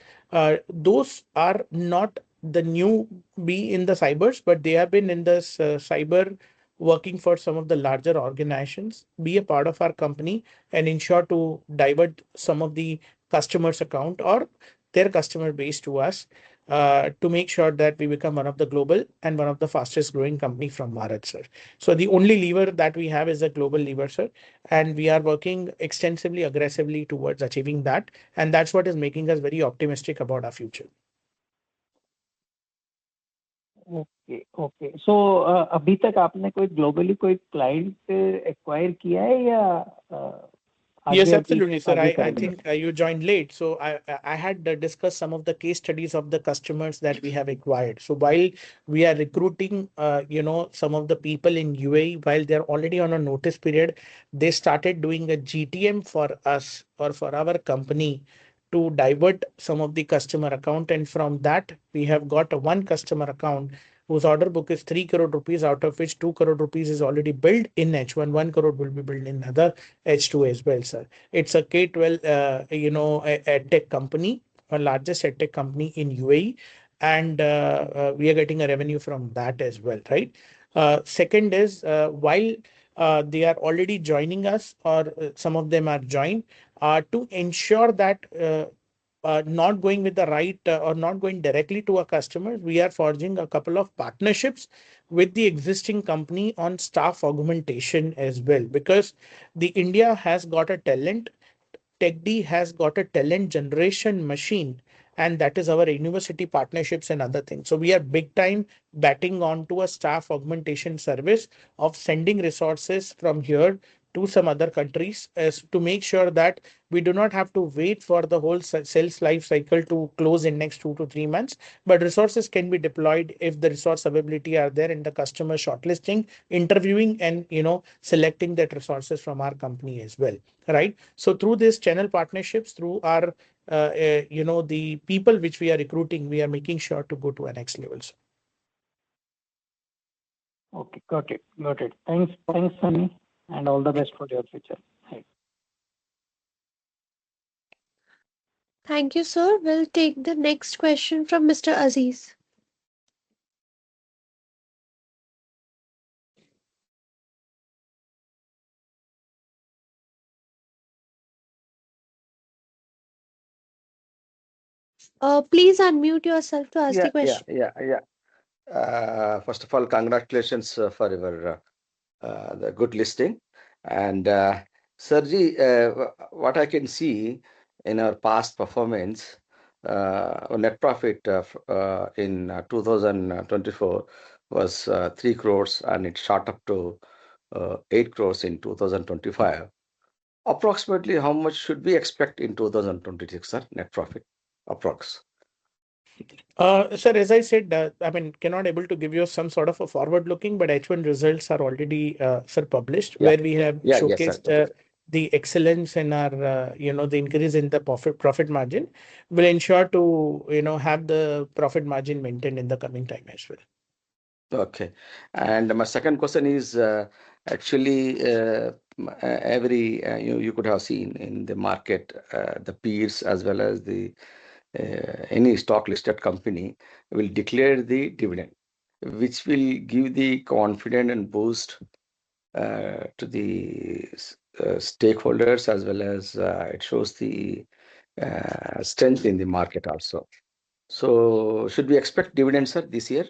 Those are not the newbie in the cybers, but they have been in this cyber working for some of the larger organizations, be a part of our company and ensure to divert some of the customers account or their customer base to us. to make sure that we become one of the global and one of the fastest growing company from Bharat, sir. So the only lever that we have is a global lever, sir, and we are working extensively, aggressively towards achieving that, and that's what is making us very optimistic about our future. Okay okay so अभी तक आपने कोई globally कोई client acquire किया है या Yes, आगे absolutely, sir. आगे I करेंगे? think you joined late. So I had discussed some of the case studies of the customers that we have acquired. So while we are recruiting, some of the people in UAE, while they're already on a notice period, they started doing a GTM for us or for our company to divert some of the customer account. And from that, we have got a one customer account whose order book is 3 crore rupees, out of which 2 crore rupees is already billed in H1, 1 crore will be billed in other H2 as well, sir. It's a K-12, a tech company, a largest tech company in UAE, and we are getting a revenue from that as well, right? Second is while they are already joining us, or some of them are joined, to ensure that not going with the right or not going directly to a customer, we are forging a couple of partnerships with the existing company on staff augmentation as well, because the India has got a talent. TechD has got a talent generation machine, and that is our university partnerships and other things. So we are big time batting on to a staff augmentation service of sending resources from here to some other countries, as to make sure that we do not have to wait for the whole sales life cycle to close in next 2 to 3 months, but resources can be deployed if the resource availability are there in the customer shortlisting, interviewing, and selecting that resources from our company as well, right? So through this channel partnerships, through our the people which we are recruiting, we are making sure to go to a next level, sir. Okay, got it. Thanks, Sunny, and all the best for your future. Right. Thank you, sir. We'll take the next question from Mr. Aziz. Please unmute yourself to ask the question. First of all, congratulations for your the good listing. And Sirji, what I can see in our past performance, net profit in 2024 was 3 crores, and it shot up to 8 crores in 2025. Approximately how much should we expect in 2026, sir, net profit? Approx. Sir, as I said, I mean, cannot able to give you some sort of a forward looking, but H1 results are already, sir, published, where we have showcased the excellence in our, the increase in the profit margin will ensure to, have the profit margin maintained in the coming time as well. Okay. And my second question is actually every you could have seen in the market the peers as well as the any stock listed company will declare the dividend, which will give the confidence and boost to the stakeholders, as well as it shows the strength in the market also. So should we expect dividends, sir, this year?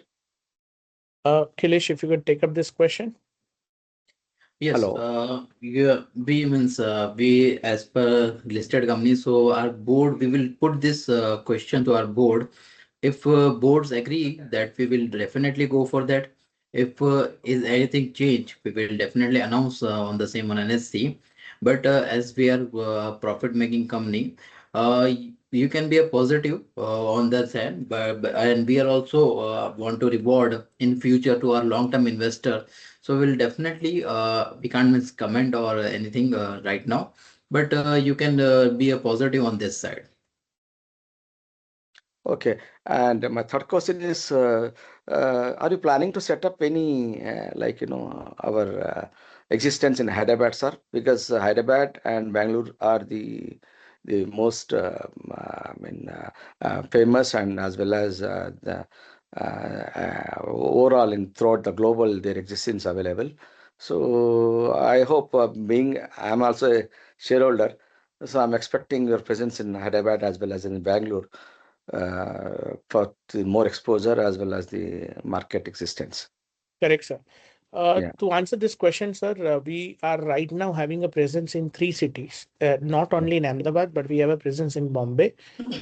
Kilesh, if you could take up this question. Yes, we as per listed company, so our board, we will put this question to our board. If boards agree, that we will definitely go for that. If is anything change, we will definitely announce on the same on NSC. But as we are profit making company, you can be a positive on that side. And we are also want to reward in future to our long term investor. So we'll definitely we can't miss comment or anything right now, but you can be a positive on this side. Okay. And my third question is, are you planning to set up any, our existence in Hyderabad, sir? Because Hyderabad and Bangalore are the most, famous, and as well as the overall in throughout the global, their existence available. So I hope, I'm also a shareholder, so I'm expecting your presence in Hyderabad as well as in Bangalore. for the more exposure as well as the market existence. Correct, sir. Yeah. To answer this question, sir, we are right now having a presence in 3 cities, not only in Ahmedabad, but we have a presence in Bombay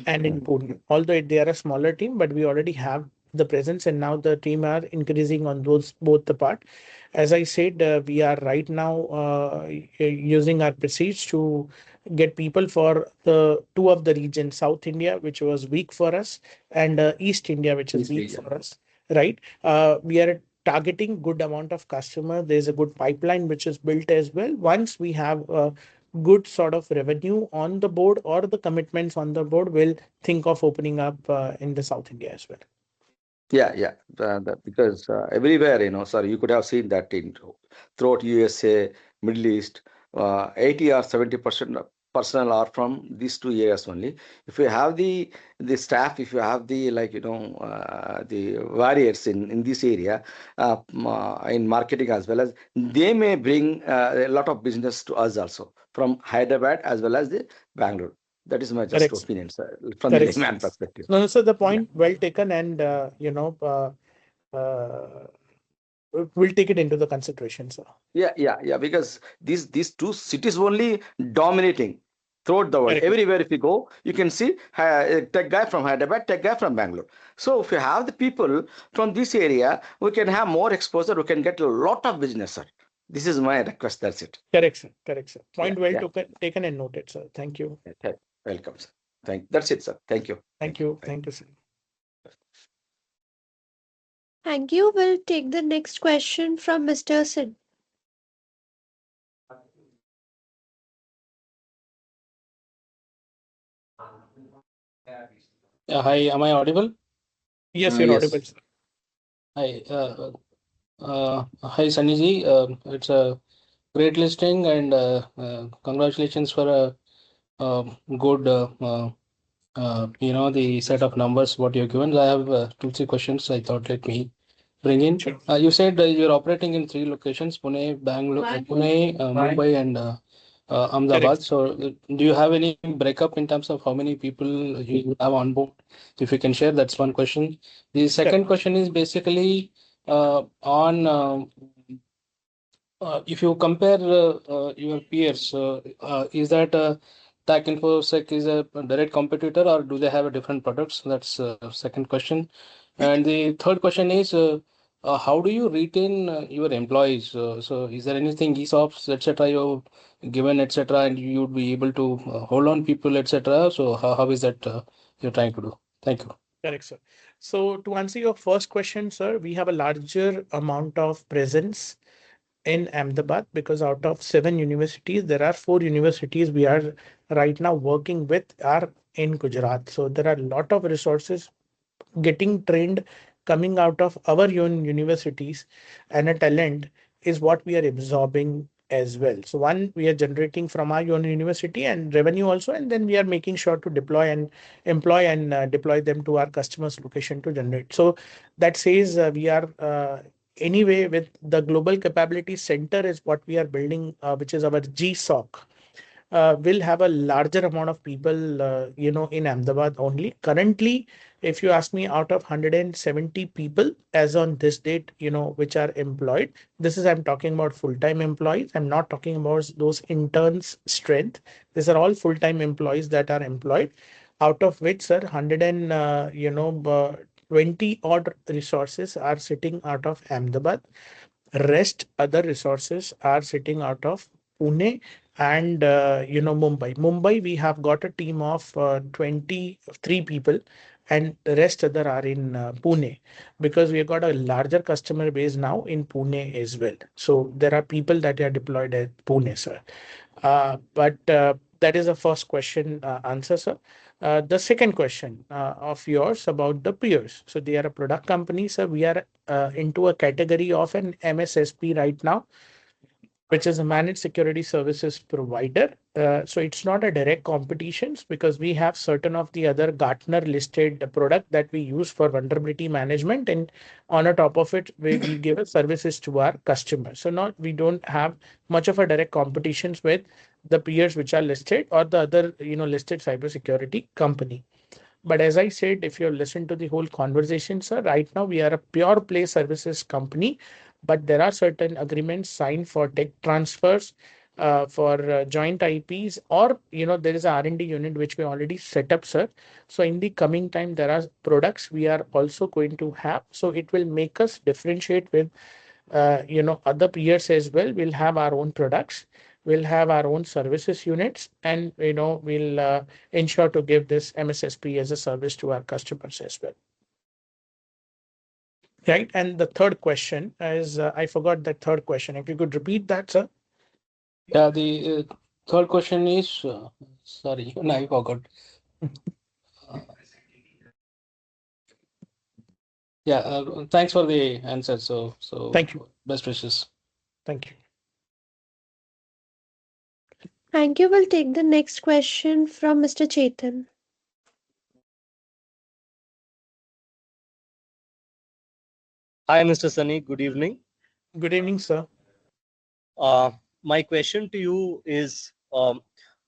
and in Pune. Although they are a smaller team, but we already have the presence, and now the team are increasing on those both the part. As I said, we are right now using our proceeds to get people for the two of the regions, South India, which was weak for us, and East India, which is weak for us. Right? We are targeting good amount of customer. There's a good pipeline which is built as well. Once we have a good sort of revenue on the board or the commitments on the board, we'll think of opening up in the South India as well. Yeah. Because everywhere, sorry, you could have seen that throughout USA, Middle East, 80 or 70% personnel are from these two areas only. If you have the staff, if you have the the warriors in this area, in marketing as well as, they may bring a lot of business to us also from Hyderabad as well as the Bangalore. That is my just Correct. opinion, sir, from the Correct. layman perspective. No, so the point well taken, and we'll take it into the consideration, sir. Yeah. Because these two cities only dominating throughout the world. Correct. Everywhere if you go, you can see a tech guy from Hyderabad, tech guy from Bangalore. So if you have the people from this area, we can have more exposure. We can get a lot of business, sir. This is my request. That's it. Correct, sir. Correct, sir. Point Yeah. well taken and noted, sir. Thank you. Okay. Welcome, sir. That's it, sir. Thank you. Thank you. Thank you, sir. Thank you. We'll take the next question from Mr. Sid. Hi, am I audible? Yes, you're audible, sir. Hi, Sunny. It's a great listing, and congratulations for a good, the set of numbers what you're given. I have 2-3 questions. I thought let me bring in. Sure. You said you're operating in 3 locations: Pune, Bangalore, Pune, Mumbai, and Ahmedabad. Correct. So, do you have any breakup in terms of how many people you have on board? If you can share, that's one question. The second question is basically on if you compare your peers, is that Tech InfoSec is a direct competitor, or do they have a different products? That's second question. And the third question is, how do you retain your employees? So is there anything ESOPs, etc. you've given, etc., and you'd be able to hold on people, etc. So how is that you're trying to do? Thank you. Correct, sir. So to answer your first question, sir, we have a larger amount of presence in Ahmedabad because out of 7 universities, there are 4 universities we are right now working with are in Gujarat. So there are a lot of resources getting trained coming out of our own universities, and a talent is what we are absorbing as well. So one, we are generating from our own university and revenue also, and then we are making sure to deploy and employ and deploy them to our customers' location to generate. So that says we are anyway with the Global Capability Center is what we are building, which is our GSOC. Will have a larger amount of people, in Ahmedabad only. Currently, if you ask me, out of 170 people as on this date, which are employed, I'm talking about full-time employees. I'm not talking about those interns strength. These are all full-time employees that are employed, out of which, sir, 20 odd resources are sitting out of Ahmedabad. Rest other resources are sitting out of Pune and Mumbai. Mumbai, we have got a team of 23 people, and the rest other are in Pune, because we have got a larger customer base now in Pune as well. So there are people that are deployed at Pune, sir. But that is the first question answer, sir. The second question of yours about the peers. So they are a product company, sir. We are into a category of an MSSP right now, which is a managed security services provider. So it's not a direct competitions, because we have certain of the other Gartner listed product that we use for vulnerability management, and on a top of it, we give services to our customers. So we don't have much of a direct competitions with the peers which are listed or the other listed cybersecurity company. But as I said, if you listen to the whole conversation, sir, right now we are a pure play services company, but there are certain agreements signed for tech transfers, for joint IPs, or there is a R&D unit which we already set up, sir. So in the coming time, there are products we are also going to have. So it will make us differentiate with other peers as well. We'll have our own products, we'll have our own services units, and we'll ensure to give this MSSP as a service to our customers as well. Right. And the third question is, I forgot that third question. If you could repeat that, sir. Yeah, the third question is, sorry, no, I forgot. Yeah, thanks for the answer. So thank you. Best wishes. Thank you. Thank you. We'll take the next question from Mr. Chetan. Hi, Mr. Sunny. Good evening. Good evening, sir. My question to you is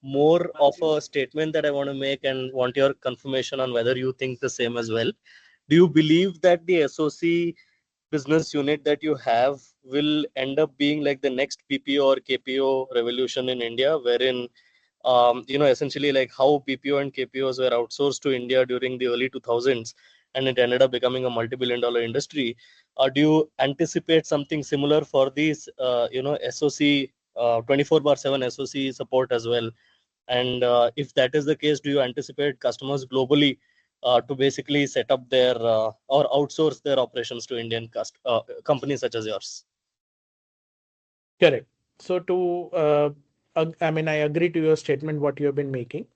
more of a statement that I want to make and want your confirmation on whether you think the same as well. Do you believe that the SOC business unit that you have will end up being like the next PPO or KPO revolution in India, wherein essentially like how PPO and KPOs were outsourced to India during the early 2000s, and it ended up becoming a multi-billion-dollar industry? Do you anticipate something similar for these, SOC 24/7 SOC support as well? And if that is the case, do you anticipate customers globally to basically set up their or outsource their operations to Indian companies such as yours? Correct. So I agree to your statement, what you have been making,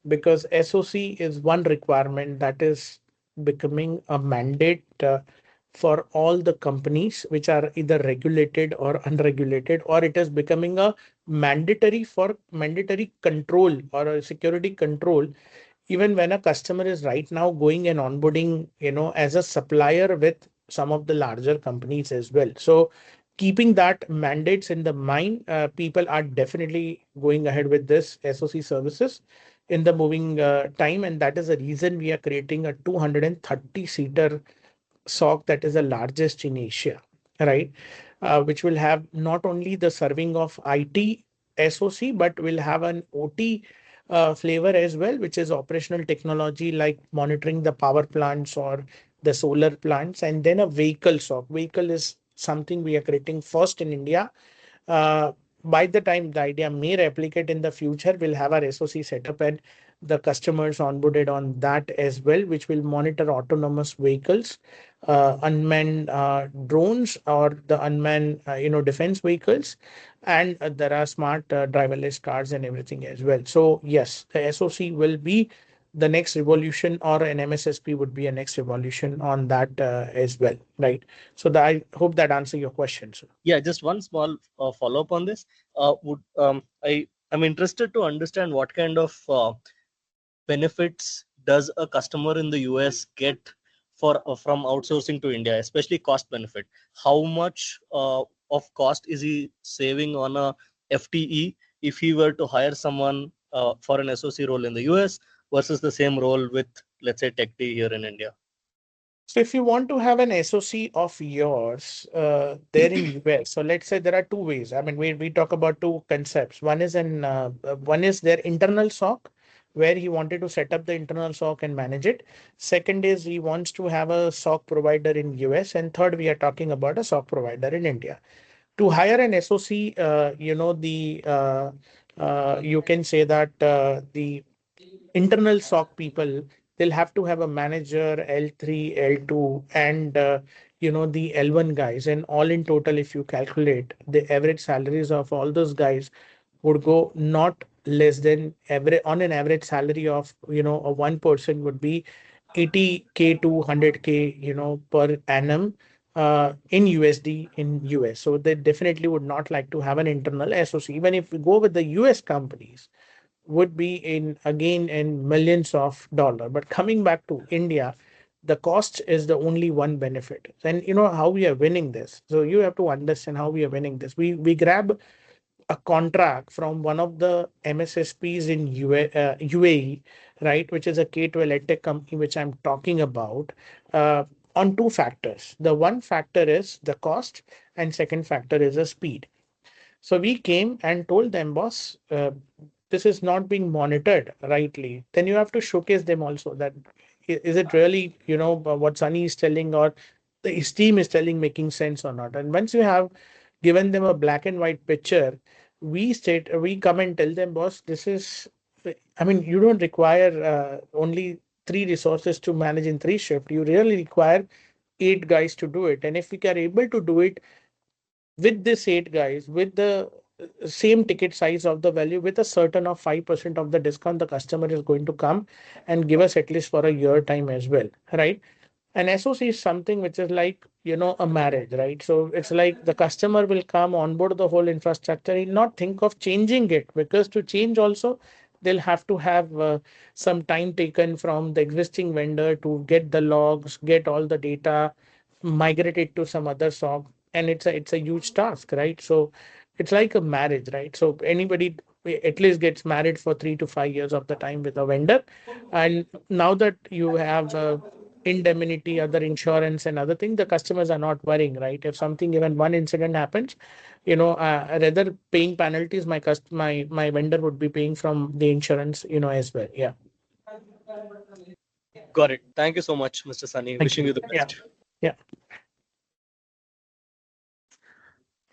because SOC is one requirement that is becoming a mandate for all the companies which are either regulated or unregulated, or it is becoming a mandatory control or a security control, even when a customer is right now going and onboarding, as a supplier with some of the larger companies as well. So keeping that mandates in the mind, people are definitely going ahead with this SOC services in the moving time. And that is the reason we are creating a 230-seater SOC that is the largest in Asia, right? Which will have not only the serving of IT SOC, but will have an OT flavor as well, which is operational technology like monitoring the power plants or the solar plants, and then a vehicle SOC. Vehicle is something we are creating first in India. By the time the idea may replicate in the future, we'll have our SOC set up and the customers onboarded on that as well, which will monitor autonomous vehicles, unmanned drones, or the unmanned defense vehicles, and there are smart driverless cars and everything as well. So yes, the SOC will be the next revolution, or an MSSP would be a next revolution on that as well, right? So I hope that answers your question, sir. Yeah, just one small follow-up on this. I'm interested to understand what kind of benefits does a customer in the US get from outsourcing to India, especially cost benefit. How much of cost is he saving on a FTE if he were to hire someone for an SOC role in the US versus the same role with, let's say, TechD here in India? So if you want to have an SOC of yours there in US, so let's say there are two ways. I mean, we talk about two concepts. One is their internal SOC, where he wanted to set up the internal SOC and manage it. Second is he wants to have a SOC provider in US, and third we are talking about a SOC provider in India. To hire an SOC, you can say that the internal SOC people, they'll have to have a manager, L3, L2, and the L1 guys. And all in total, if you calculate, the average salaries of all those guys would go not less than on an average salary of a one person would be 80K to 100K per annum in USD in US. So they definitely would not like to have an internal SOC. Even if we go with the US companies, would be in millions of dollars. But coming back to India, the cost is the only one benefit. And how we are winning this. So you have to understand how we are winning this. We grab a contract from one of the MSSPs in UAE, right, which is a K-12 edtech company, which I'm talking about, on two factors. The one factor is the cost, and second factor is the speed. So we came and told them, boss, this is not being monitored rightly. Then you have to showcase them also that is it really, what Sunny is telling or his team is telling making sense or not. And once you have given them a black and white picture, we come and tell them, boss, this is, I mean, you don't require only 3 resources to manage in 3 shifts. You really require 8 guys to do it. And if we are able to do it with this 8 guys, with the same ticket size of the value, with a certain of 5% of the discount, the customer is going to come and give us at least for a year time as well, right? An SOC is something which is like, a marriage, right? So it's like the customer will come on board the whole infrastructure. He'll not think of changing it, because to change also, they'll have to have some time taken from the existing vendor to get the logs, get all the data, migrate it to some other SOC. And it's a huge task, right? So it's like a marriage, right? So anybody at least gets married for 3 to 5 years of the time with a vendor. And now that you have indemnity, other insurance and other things, the customers are not worrying, right? If something, even one incident happens, rather paying penalties, my vendor would be paying from the insurance, as well. Yeah. Got it. Thank you so much, Mr. Sunny. Wishing you the best. Yeah.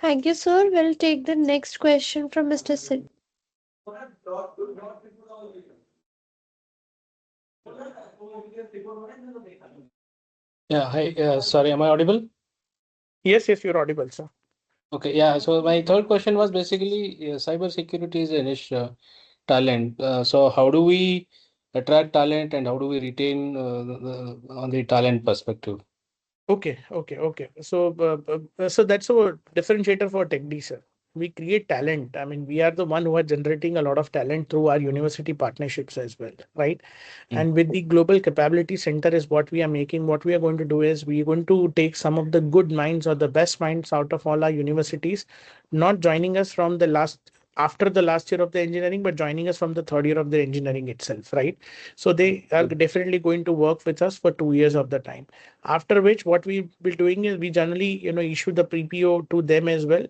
Thank you, sir. We'll take the next question from Mr. Sid. Yeah, hi. Sorry, am I audible? Yes, you're audible, sir. Okay, yeah. So my third question was basically cybersecurity is a niche talent. So how do we attract talent and how do we retain on the talent perspective? Okay. So, so that's a differentiator for TechD, sir. We create talent. I mean, we are the one who are generating a lot of talent through our university partnerships as well, right? And with the global capability center is what we are making. What we are going to do is we are going to take some of the good minds or the best minds out of all our universities, not joining us from after the last year of the engineering, but joining us from the third year of the engineering itself, right? So they are definitely going to work with us for 2 years of the time. After which, what we will be doing is we generally, issue the pre-PO to them as well,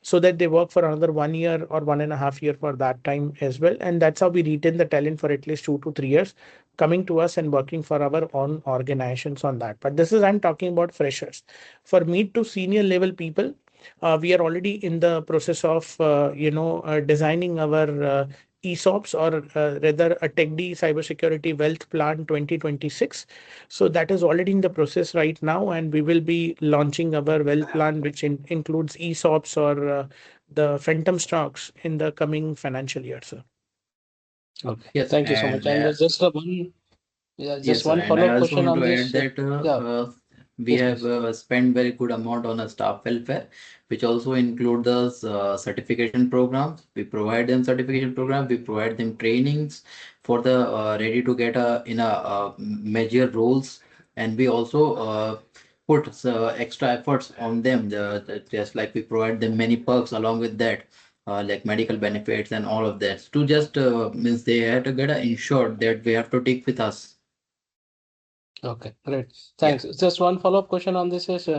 so that they work for another 1 year or 1.5 years for that time as well. And that's how we retain the talent for at least 2 to 3 years, coming to us and working for our own organizations on that. But I'm talking about freshers. For mid to senior level people, we are already in the process of, designing our ESOPs, or rather a TechD Cybersecurity Wealth Plan 2026. So that is already in the process right now, and we will be launching our wealth plan, which includes ESOPs or the phantom stocks in the coming financial year, sir. Okay. Yes, thank you so much. And just one And I follow-up also question want on to this. add that we Yes, have spent very good amount on a staff welfare, which also include the certification programs. We provide them certification program. We provide them trainings for the ready to get in a major roles, and we also put extra efforts on them. Just like we provide them many perks along with that. Like medical benefits and all of that, to just means they have to get insured that we have to take with us. okay, great. Thanks. Just one follow-up question on this is,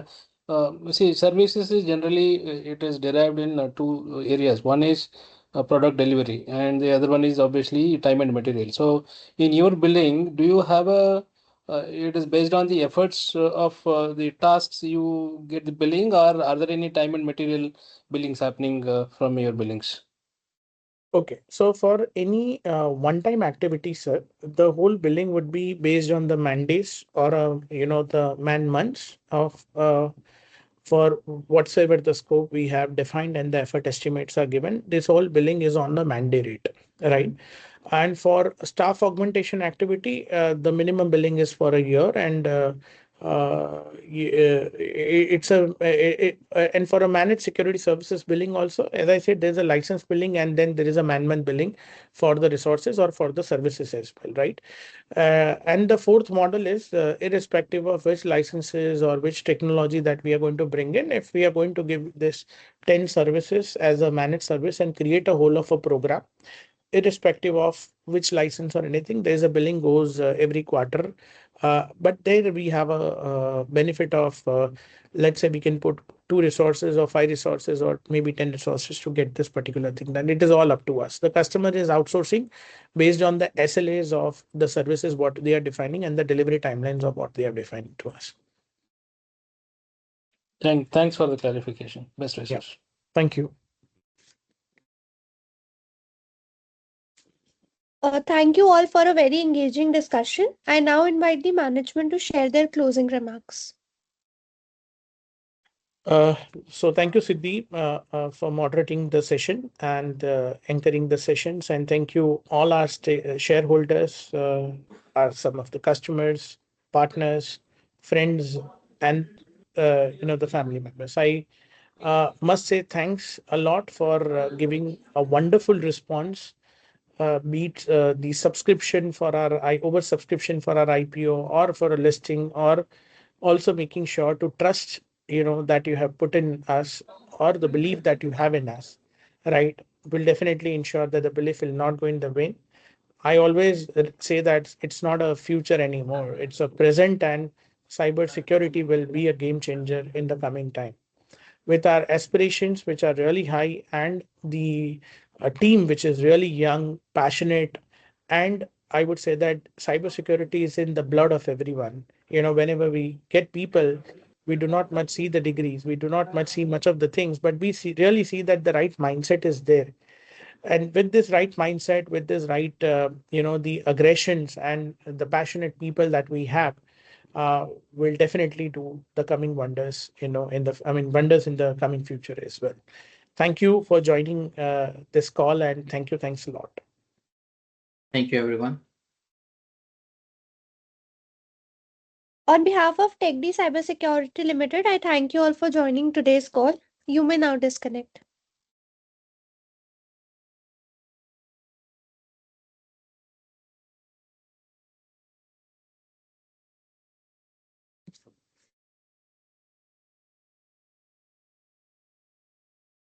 see, services is generally it is derived in two areas. One is product delivery, and the other one is obviously time and material. So, in your billing, do you have it is based on the efforts of the tasks you get the billing, or are there any time and material billings happening from your billings? Okay, so for any one-time activity, sir, the whole billing would be based on the man days or the man months of for whatsoever the scope we have defined and the effort estimates are given. This whole billing is on the man day rate, right? And for staff augmentation activity, the minimum billing is for a year, and it's and for a managed security services billing also, as I said, there's a license billing and then there is a man-month billing for the resources or for the services as well, right? And the fourth model is irrespective of which licenses or which technology that we are going to bring in, if we are going to give this 10 services as a managed service and create a whole of a program, irrespective of which license or anything, there's a billing goes every quarter. But there we have a benefit of, let's say we can put 2 resources or 5 resources or maybe 10 resources to get this particular thing done. It is all up to us. The customer is outsourcing based on the SLAs of the services, what they are defining, and the delivery timelines of what they are defining to us. Thanks for the clarification. Best wishes. Yeah. Thank you. Thank you all for a very engaging discussion. I now invite the management to share their closing remarks. So thank you, Siddhi, for moderating the session and anchoring the sessions. And thank you all our shareholders, some of the customers, partners, friends, and the family members. I must say thanks a lot for giving a wonderful response. Be it the subscription for our over subscription for our IPO or for a listing, or also making sure to trust that you have put in us or the belief that you have in us, right, will definitely ensure that the belief will not go in the vain. I always say that it's not a future anymore, it's a present, and cybersecurity will be a game changer in the coming time. With our aspirations, which are really high, and the team, which is really young, passionate, and I would say that cybersecurity is in the blood of everyone. Whenever we get people, we do not much see the degrees, we do not much see much of the things, but we really see that the right mindset is there. And with this right mindset, with this right, the aggressions and the passionate people that we have, will definitely do the coming wonders, wonders in the coming future as well. Thank you for joining this call, and thanks a lot. Thank you, everyone. On behalf of TechD Cybersecurity Limited, I thank you all for joining today's call. You may now disconnect.